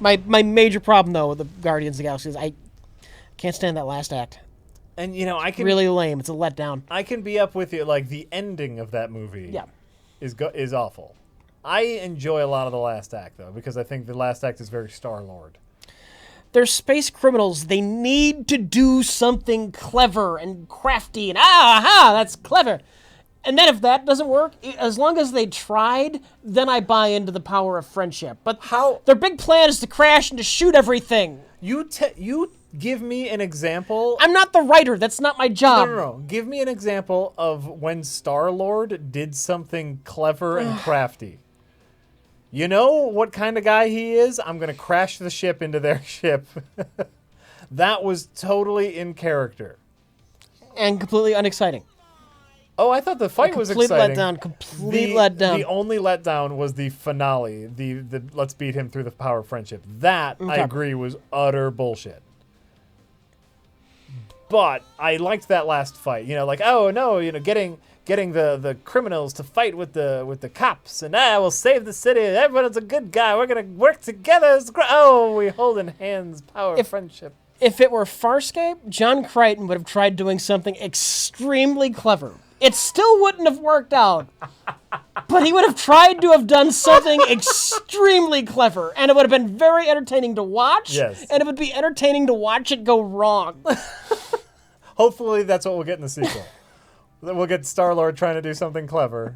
My major problem though with the Guardians of the Galaxy is I can't stand that last act. And I can Really lame. It's a letdown. I can be up with you. Like the ending of that movie, Yeah. is awful. I enjoy a lot of the last act though because I think the last act is very Star-Lord. They're space criminals. They need to do something clever and crafty and that's clever. And then if that doesn't work, as long as they tried, then I buy into the power of friendship. But their big plan is to crash and to shoot everything. You give me an example. I'm not the writer. That's not my job. No. Give me an example of when Star-Lord did something clever and crafty. You know what kind of guy he is? I'm going to crash the ship into their ship. That was totally in character. And completely unexciting. Oh, I thought the fight was exciting. Complete letdown. The only letdown was the finale, the let's beat him through the power of friendship. That, I agree, was utter bullshit. But I liked that last fight. Getting the criminals to fight with the cops, and we'll save the city. Everyone's a good guy. We're gonna work together. We holding hands. Power of friendship. If it were Farscape, John Crichton would have tried doing something extremely clever. It still wouldn't have worked out, but he would have tried to have done something extremely clever, and it would have been very entertaining to watch. Yes. And it would be entertaining to watch it go wrong. Hopefully, that's what we'll get in the sequel. We'll get Star-Lord trying to do something clever.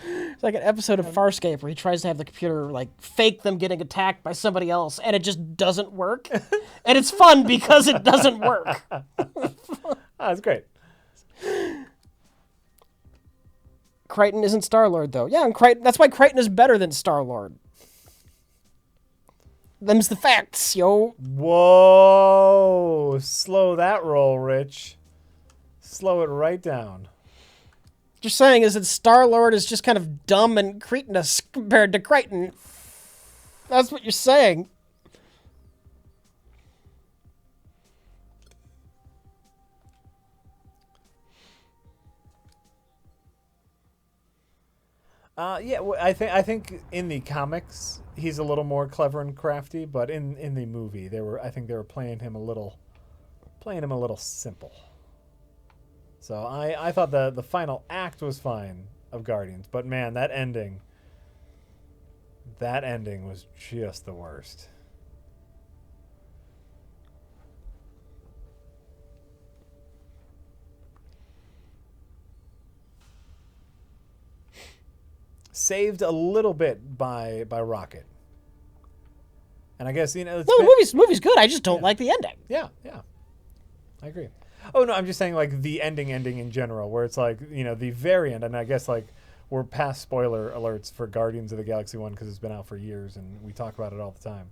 It's like an episode of Farscape where he tries to have the computer fake them getting attacked by somebody else, and it just doesn't work. And it's fun because it doesn't work. That's great. Crichton isn't Star-Lord, though. Yeah, and that's why Crichton is better than Star-Lord. Them's the facts, yo. Whoa. Slow that roll, Rich. Slow it right down. What you're saying is that Star-Lord is just kind of dumb and cretinous compared to Crichton. That's what you're saying. Yeah, well, I think in the comics he's a little more clever and crafty, but in the movie I think they were playing him a little simple. So I thought the final act was fine of Guardians, but man, that ending was just the worst. Saved a little bit by Rocket. And I guess, it's No, the movie's good. I just don't like the ending. Yeah. I agree. Oh no, I'm just saying like the ending in general, where it's like, the very end, and I guess like we're past spoiler alerts for Guardians of the Galaxy 1 because it's been out for years and we talk about it all the time.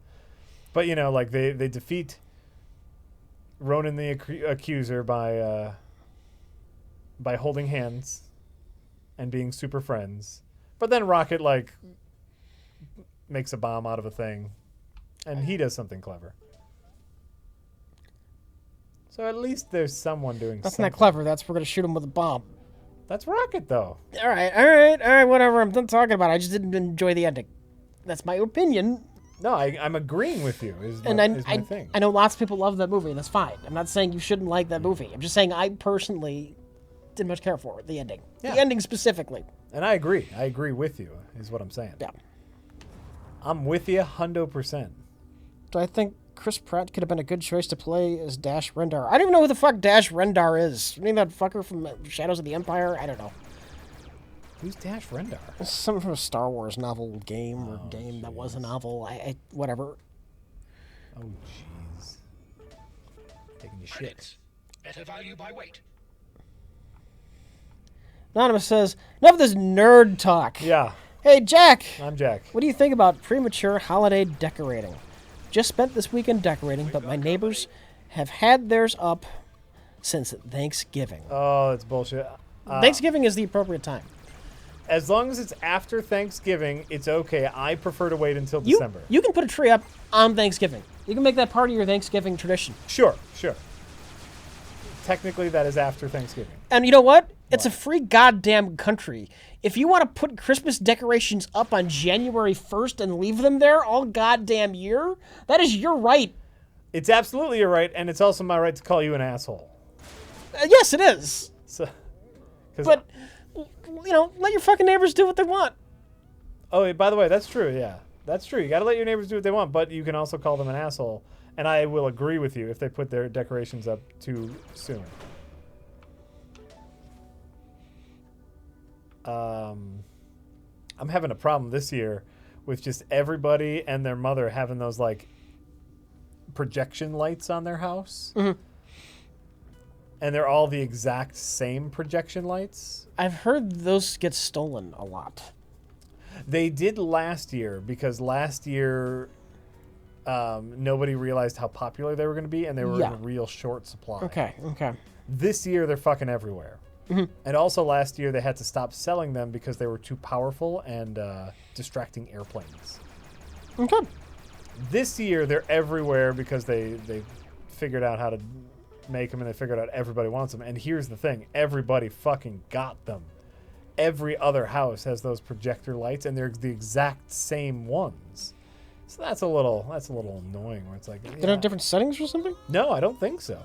But like they defeat Ronan the Accuser by holding hands and being super friends. But then Rocket like makes a bomb out of a thing, and he does something clever. So at least there's someone doing That's something. not clever. That's we're gonna shoot him with a bomb. That's Rocket, though. All right, whatever. I'm done talking about it. I just didn't enjoy the ending. That's my opinion. No, I'm agreeing with you. Is And my thing. I know lots of people love that movie, and that's fine. I'm not saying you shouldn't like that movie. I'm just saying I personally didn't much care for the ending. Yeah. The ending specifically. And I agree. I agree with you, is what I'm saying. Yeah. I'm with you 100%. Do I think Chris Pratt could have been a good choice to play as Dash Rendar? I don't even know who the fuck Dash Rendar is. You mean that fucker from Shadows of the Empire? I don't know. Who's Dash Rendar? Something from a Star Wars novel game or game that was a novel. I whatever. Oh, jeez. Taking the shit. Credits. Better value by weight. Anonymous says, enough of this nerd talk. Yeah, Hey, Jack. I'm Jack. What do you think about premature holiday decorating? Just spent this weekend decorating, but my neighbors have had theirs up since Thanksgiving. Oh, it's bullshit. Thanksgiving is the appropriate time. As long as it's after Thanksgiving, it's okay. I prefer to wait until You, December. you can put a tree up on Thanksgiving. You can make that part of your Thanksgiving tradition. Sure. Technically, that is after Thanksgiving. And you know what? It's a free goddamn country. If you want to put Christmas decorations up on January 1st and leave them there all goddamn year, that is your right. It's absolutely your right, and it's also my right to call you an asshole. Yes, it is. So, 'cause But, let your fucking neighbors do what they want. Oh, by the way, that's true. Yeah, that's true. You got to let your neighbors do what they want, but you can also call them an asshole. And I will agree with you if they put their decorations up too soon. I'm having a problem this year with just everybody and their mother having those like projection lights on their house. Mm-hmm. And they're all the exact same projection lights. I've heard those get stolen a lot. They did last year because last year nobody realized how popular they were going to be, and they were Yeah. in real short supply. Okay. This year they're fucking everywhere. Mm-hmm. And also last year they had to stop selling them because they were too powerful and distracting airplanes. Okay. This year they're everywhere because they figured out how to make them, and they figured out everybody wants them. And here's the thing, everybody fucking got them. Every other house has those projector lights, and they're the exact same ones. So that's a little annoying. Where it's like, They don't have different settings or something? no, I don't think so.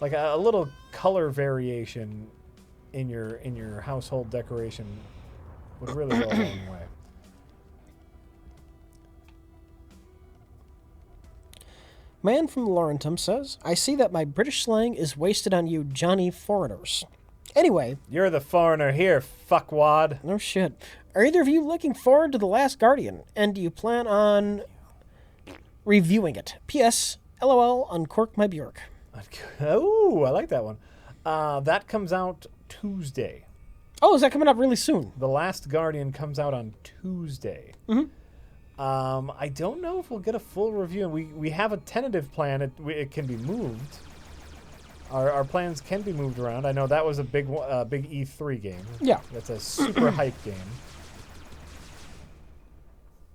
Like a little color variation in your household decoration would really go a long way. Man from Laurentum says, I see that my British slang is wasted on you Johnny foreigners. Anyway, You're the foreigner here, fuckwad. no shit. Are either of you looking forward to The Last Guardian? And do you plan on reviewing it? P.S. LOL, uncork my Bjork. Oh, I like that one. That comes out Tuesday. Oh, is that coming up really soon? The Last Guardian comes out on Tuesday. Mhm. I don't know if we'll get a full review. We have a tentative plan. It can be moved. Our plans can be moved around. I know that was a big E3 game. Yeah. That's a super hype game.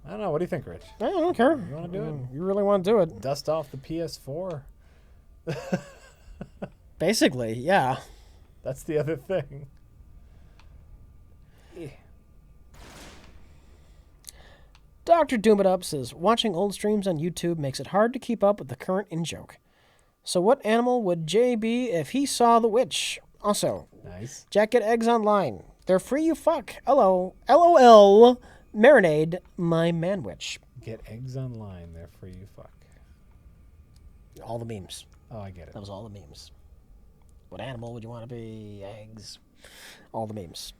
I don't know. What do you think, Rich? I don't care. You want to do it? You really want to do it? Dust off the PS4. Basically, yeah. That's the other thing. Dr. Doom It Up says, watching old streams on YouTube makes it hard to keep up with the current in-joke. So what animal would Jay be if he saw the witch? Also, Nice. Jack, get eggs online. They're free, you fuck. Hello. LOL. Marinade, my man witch. Get eggs online. They're free, you fuck. All the memes. Oh, I get it. That was all the memes. What animal would you want to be? Eggs. All the memes.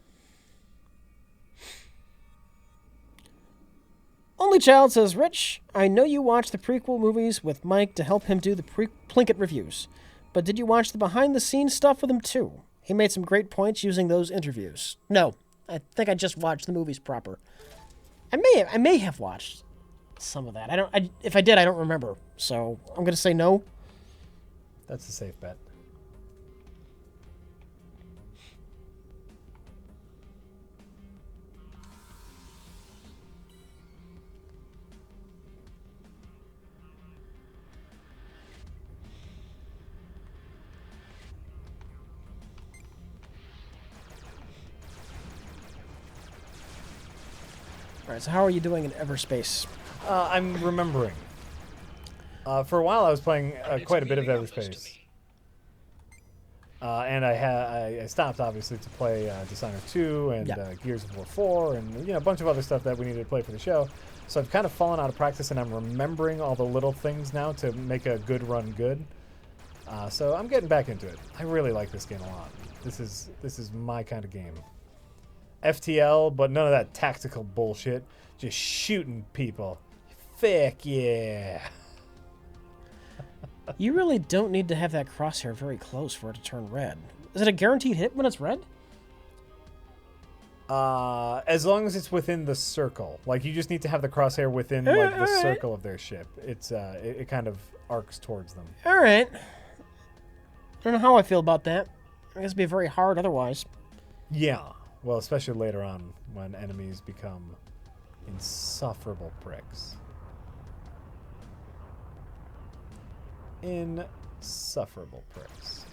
Only Child says, Rich, I know you watched the prequel movies with Mike to help him do the Plinkett reviews, but did you watch the behind-the-scenes stuff with him too? He made some great points using those interviews. No, I think I just watched the movies proper. I may have watched some of that. If I did, I don't remember. So I'm gonna say no. That's a safe bet. All right. So how are you doing in Everspace? I'm remembering. For a while, I was playing It's quite a bit of really obvious to Everspaced. me. And I stopped, obviously, to play Dishonored 2 and Yeah. Gears of War 4 and a bunch of other stuff that we needed to play for the show. So I've kind of fallen out of practice, and I'm remembering all the little things now to make a good run good. So I'm getting back into it. I really like this game a lot. This is my kind of game. FTL, but none of that tactical bullshit. Just shooting people. Fuck yeah. You really don't need to have that crosshair very close for it to turn red. Is it a guaranteed hit when it's red? As long as it's within the circle. Like, you just need to have the crosshair within like the alright. circle of their ship. It's it kind of arcs towards them. All right. I don't know how I feel about that. I guess it'd be very hard otherwise. Yeah. Well, especially later on when enemies become insufferable pricks. Insufferable pricks.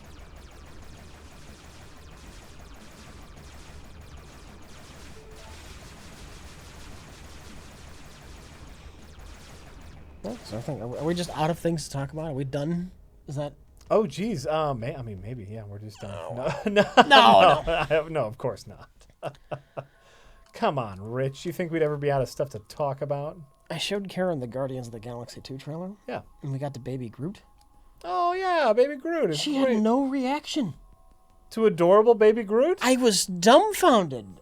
Well, so I think, are we just out of things to talk about? Are we done? Is that... Oh, geez. I mean, maybe. Yeah, we're just done. No, No. no, of course not. Come on, Rich. You think we'd ever be out of stuff to talk about? I showed Karen the Guardians of the Galaxy 2 trailer, Yeah. and we got to Baby Groot. Oh, yeah, Baby Groot. It's She great. had no reaction. To adorable Baby Groot? I was dumbfounded.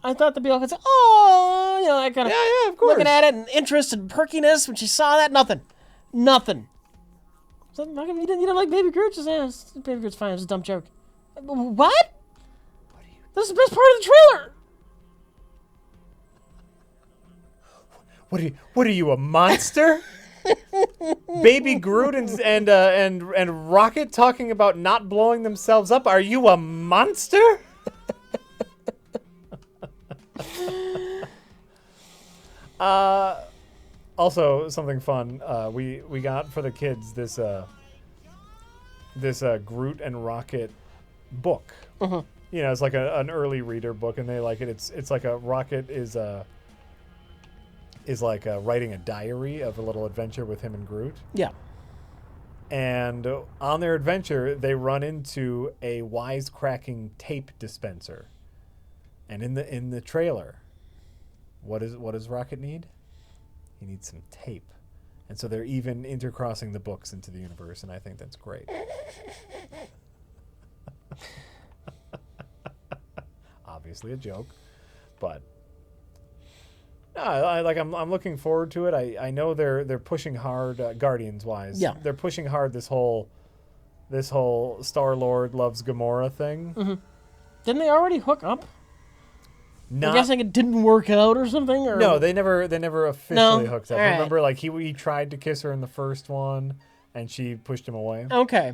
I thought the Beal could say, oh, you know, I kind of Yeah, of course. looking at it and interest and perkiness when she saw that. Nothing. So, how come you didn't like Baby Groot? Just, Baby Groot's fine. It was a dumb joke. What? This is the best part of the trailer. What are you, a monster? Baby Groot and Rocket talking about not blowing themselves up. Are you a monster? Also, something fun. We got for the kids this Groot and Rocket book. You know, it's like an early reader book, and they like it. It's like a Rocket is like writing a diary of a little adventure with him and Groot. Yeah. And on their adventure, they run into a wisecracking tape dispenser. And in the trailer, what does Rocket need? He needs some tape. And so they're even intercrossing the books into the universe, and I think that's great. Obviously a joke, but no, I'm looking forward to it. I know they're pushing hard, Guardians wise. Yeah. They're pushing hard this whole Star-Lord loves Gamora thing. Mm-hmm. Didn't they already hook up? Not, I'm guessing it didn't work out or something. Or... No, they never officially No? hooked up. All right. Remember, like he tried to kiss her in the first one, and she pushed him away. Okay.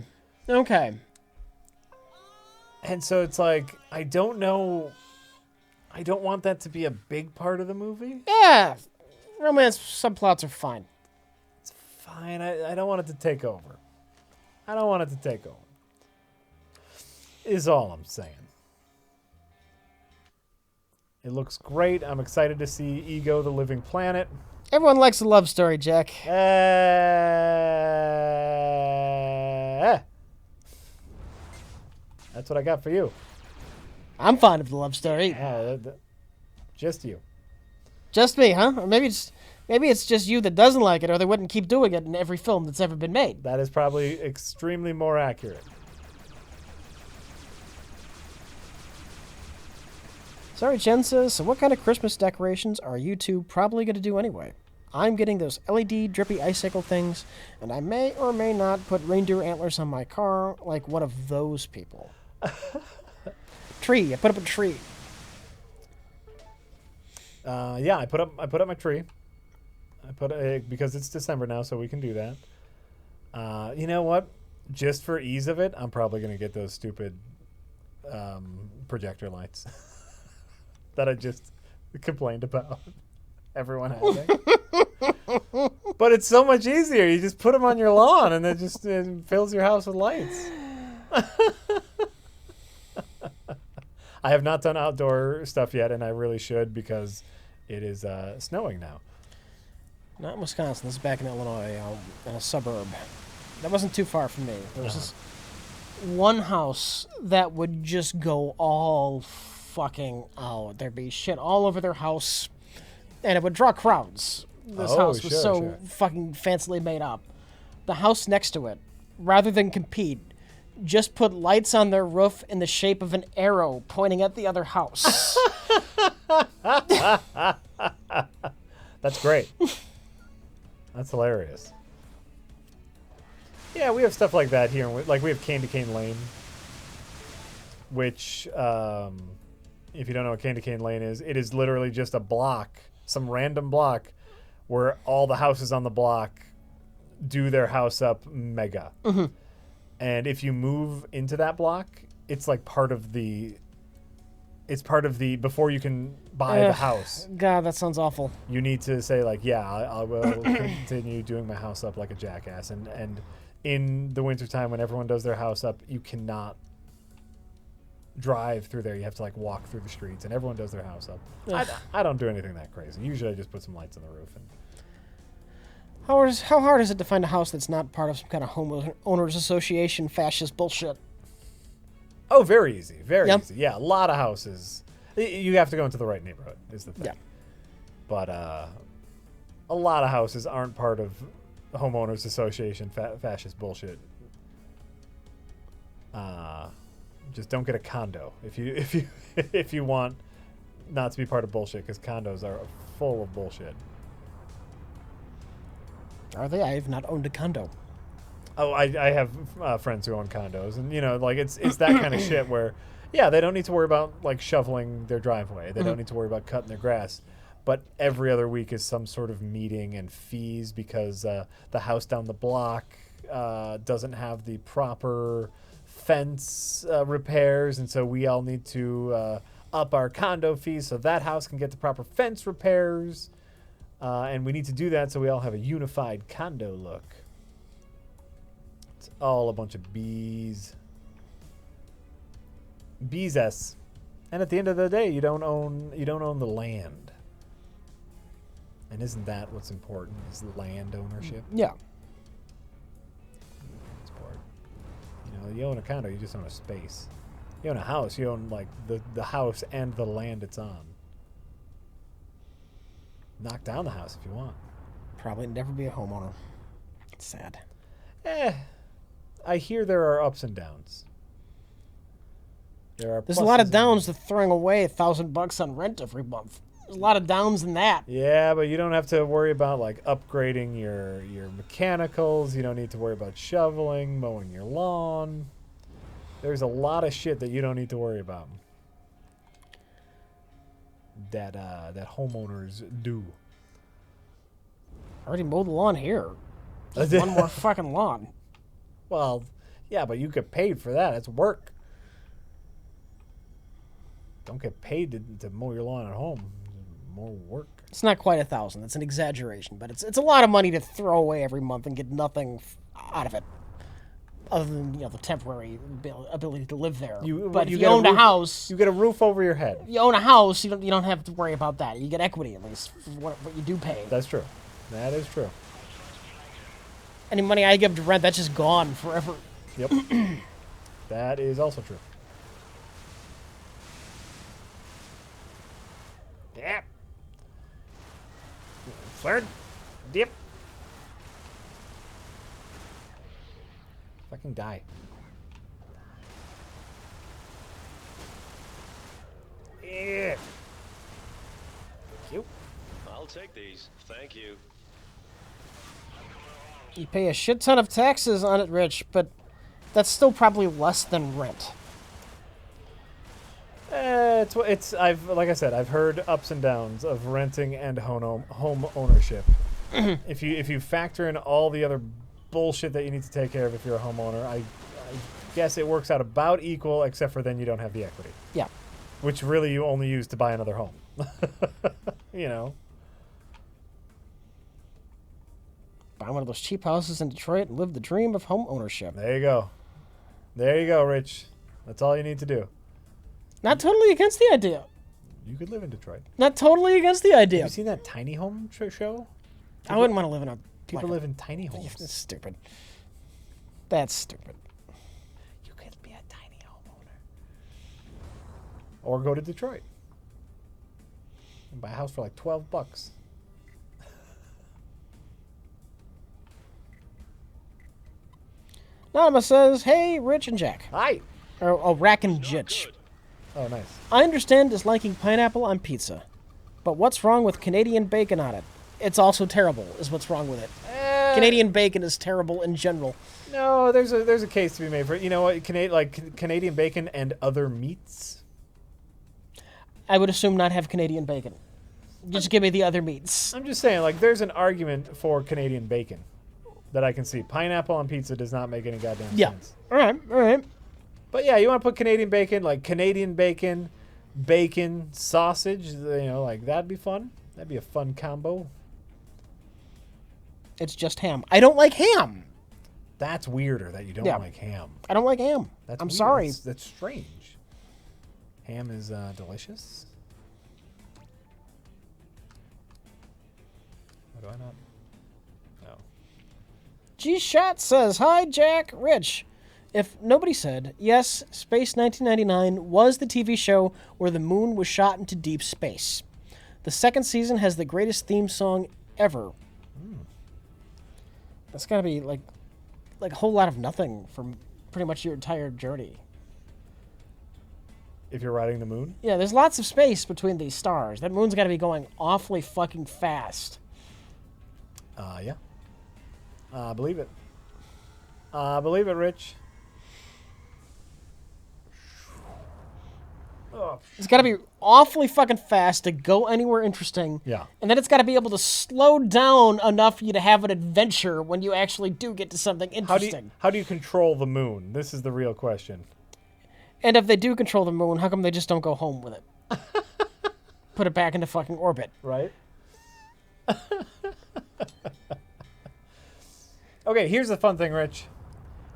And so it's like, I don't know. I don't want that to be a big part of the movie. Yeah. Romance subplots are fine. It's fine. I don't want it to take over. I don't want it to take over. Is all I'm saying. It looks great. I'm excited to see Ego, the Living Planet. Everyone likes a love story, Jack. That's what I got for you. I'm fond of the love story. Just you. Just me, huh? Or maybe it's just you that doesn't like it, or they wouldn't keep doing it in every film that's ever been made. That is probably extremely more accurate. Sorry, Jen says, so what kind of Christmas decorations are you two probably going to do anyway? I'm getting those LED drippy icicle things, and I may or may not put reindeer antlers on my car like one of those people. Tree. I put up a tree. Yeah, I put up my tree. Because it's December now, so we can do that. You know what? Just for ease of it, I'm probably gonna get those stupid projector lights that I just complained about everyone having. But it's so much easier. You just put them on your lawn, and it fills your house with lights. I have not done outdoor stuff yet, and I really should because it is snowing now. Not in Wisconsin. This is back in Illinois, in a suburb. That wasn't too far from me. There was this one house that would just go all fucking out. There'd be shit all over their house, and it would draw crowds. This house was so fucking fancily made up. The house next to it, rather than compete, just put lights on their roof in the shape of an arrow pointing at the other house. That's great. That's hilarious. Yeah, we have stuff like that here. Like, we have Candy Cane Lane, which, if you don't know what Candy Cane Lane is, it is literally just a block, some random block, where all the houses on the block do their house up mega. Mm-hmm. And if you move into that block, it's like part of the before you can buy the house. God, that sounds awful. You need to say, like, yeah, I will continue doing my house up like a jackass. And in the wintertime when everyone does their house up, you cannot drive through there. You have to, like, walk through the streets, and everyone does their house up. I don't do anything that crazy. Usually I just put some lights on the roof. And how hard is it to find a house that's not part of some kind of homeowners association fascist bullshit? Oh, very easy. Very easy. Yeah, a lot of houses. You have to go into the right neighborhood, is the thing. Yeah. But a lot of houses aren't part of homeowners association fascist bullshit. Just don't get a condo if you want not to be part of bullshit, because condos are full of bullshit. Are they? I have not owned a condo. Oh, I have friends who own condos, and like it's that kind of shit where, yeah, they don't need to worry about like shoveling their driveway. They don't need to worry about cutting their grass, but every other week is some sort of meeting and fees because the house down the block doesn't have the proper fence repairs, and so we all need to up our condo fees so that house can get the proper fence repairs, and we need to do that so we all have a unified condo look. It's all a bunch of bees. Bees-s. And at the end of the day, you don't own the land. And isn't that what's important? Is land ownership? Yeah. That's part. You own a condo, you just own a space. You own a house, you own like the house and the land it's on. Knock down the house if you want. Probably never be a homeowner. It's sad. I hear there are ups and downs. There's a lot of downs to throwing away $1,000 on rent every month. There's a lot of downs in that. Yeah, but you don't have to worry about like upgrading your mechanicals. You don't need to worry about shoveling, mowing your lawn. There's a lot of shit that you don't need to worry about. That homeowners do. I already mowed the lawn here. Just one more fucking lawn. Well, yeah, but you get paid for that. It's work. Don't get paid to mow your lawn at home. More work. It's not quite 1,000. That's an exaggeration, but it's a lot of money to throw away every month and get nothing out of it. other than the temporary ability to live there. You But if you get owned a roof- house, You get a roof over your head. you own a house, you don't have to worry about that. You get equity at least for what you do pay. That's true. That is true. Any money I give to rent, that's just gone forever. Yep. That is also true. Yep. Flirt. Dip. Fucking die. Yeah. Cute. I'll take these. Thank you. You pay a shit ton of taxes on it, Rich, but that's still probably less than rent. Like I said, I've heard ups and downs of renting and home ownership. if you factor in all the other bullshit that you need to take care of if you're a homeowner, I guess it works out about equal, except for then you don't have the equity, Yeah. which really you only use to buy another home. You know. Buy one of those cheap houses in Detroit and live the dream of home ownership. There you go. There you go, Rich. That's all you need to do. Not totally against the idea. You could live in Detroit. Not totally against the idea. Have you seen that tiny home show? I wouldn't want to live in a... People live in tiny homes. That's stupid. That's stupid. You could be a tiny homeowner. Or go to Detroit and buy a house for like $12. Anonymous says, hey, Rich and Jack. Hi. Or Rack and Jitch. Good. Oh, nice. I understand disliking pineapple on pizza. But what's wrong with Canadian bacon on it? It's also terrible, is what's wrong with it. Canadian bacon is terrible in general. No, there's a case to be made for it. You know what? Canadian bacon and other meats. I would assume not have Canadian bacon. Just give me the other meats. I'm just saying, like, there's an argument for Canadian bacon that I can see. Pineapple on pizza does not make any goddamn sense. All right. But yeah, you want to put Canadian bacon, like Canadian bacon, sausage, like that'd be fun. That'd be a fun combo. It's just ham. I don't like ham. That's weirder that you don't Yeah. like ham. I don't like ham. That's I'm weird. sorry. That's strange. Ham is delicious. Or do I not? No. G-Shot says, hi, Jack, Rich. If nobody said, yes, Space 1999 was the TV show where the moon was shot into deep space. The second season has the greatest theme song ever. That's got to be like a whole lot of nothing from pretty much your entire journey. If you're riding the moon? Yeah, there's lots of space between these stars. That moon's got to be going awfully fucking fast. Yeah. Believe it. Believe it, Rich. It's got to be awfully fucking fast to go anywhere interesting. Yeah. And then it's got to be able to slow down enough for you to have an adventure when you actually do get to something interesting. How do you control the moon? This is the real question. And if they do control the moon, how come they just don't go home with it? Put it back into fucking orbit. Right? Okay, here's the fun thing, Rich.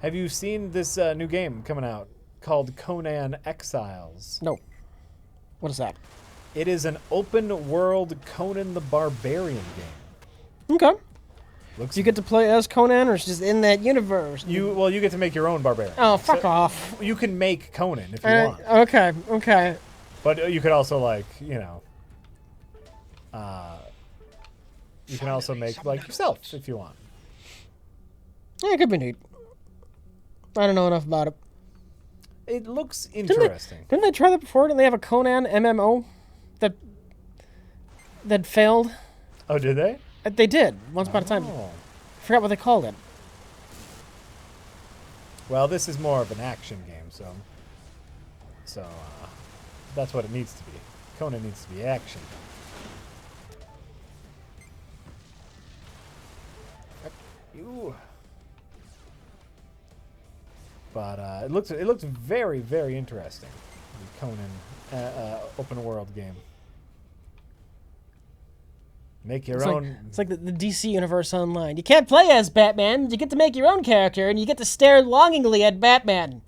Have you seen this new game coming out called Conan Exiles? No. What is that? It is an open world Conan the Barbarian game. Okay. Looks You get to play as Conan, or it's just in that universe? you get to make your own barbarian. Oh, fuck off. You can make Conan if you want. Okay. But you could also you can also make like yourself if you want. Yeah, it could be neat. I don't know enough about it. It looks interesting. Didn't they try that before? Didn't they have a Conan MMO that failed? Oh, did they? They did, once upon a time. Oh. I forgot what they called it. Well, this is more of an action game, so that's what it needs to be. Conan needs to be action. You. But it looks very, very interesting. The Conan open world game. Make your It's own. it's like the DC Universe Online. You can't play as Batman. You get to make your own character, and you get to stare longingly at Batman.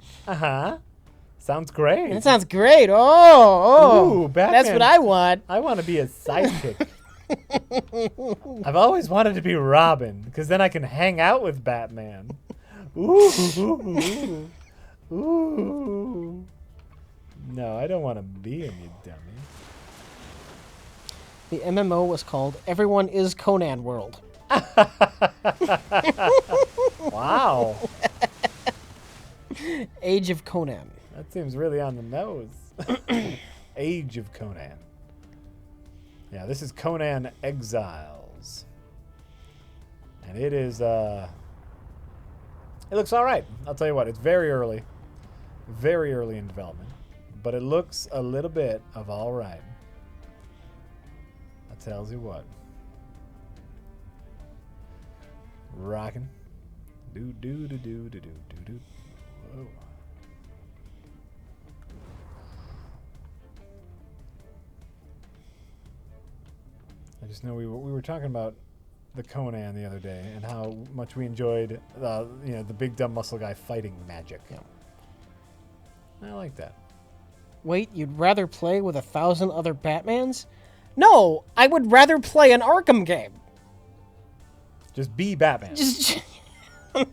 Sounds great. That sounds great. Oh, Ooh, Batman. that's what I want. I want to be a sidekick. I've always wanted to be Robin, because then I can hang out with Batman. Ooh. Ooh. No, I don't want to be him, you dummy. The MMO was called Everyone is Conan World. Wow. Age of Conan. That seems really on the nose. Age of Conan. Yeah, this is Conan Exiles. And it is, it looks alright. I'll tell you what, it's very early. Very early in development. But it looks a little bit of alright. That tells you what. Rockin'. Do do do do do do do do. Whoa. I just know we were talking about the Conan the other day and how much we enjoyed the big dumb muscle guy fighting magic. Yeah. I like that. Wait, you'd rather play with 1,000 other Batmans? No, I would rather play an Arkham game. Just be Batman. Just I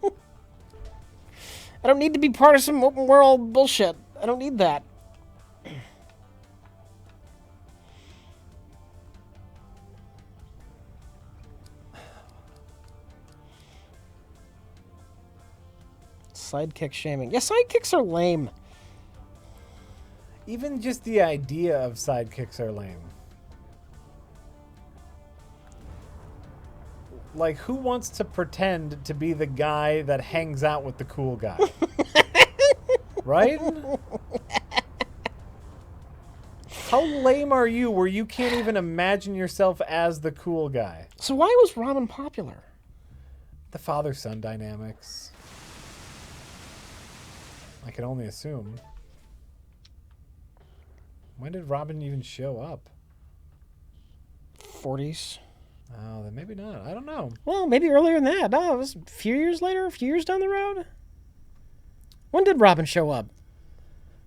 don't need to be part of some open world bullshit. I don't need that. Sidekick shaming. Yeah, sidekicks are lame. Even just the idea of sidekicks are lame. Like, who wants to pretend to be the guy that hangs out with the cool guy? Right? How lame are you where you can't even imagine yourself as the cool guy? So why was Robin popular? The father-son dynamics. I can only assume. When did Robin even show up? 40s. Oh, then maybe not. I don't know. Well, maybe earlier than that. No, it was a few years later, a few years down the road. When did Robin show up?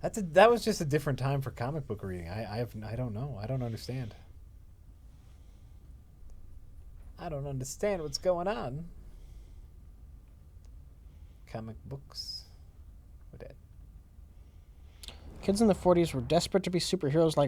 That was just a different time for comic book reading. I don't know. I don't understand. I don't understand what's going on. Comic books. What that? Kids in the 40s were desperate to be superheroes like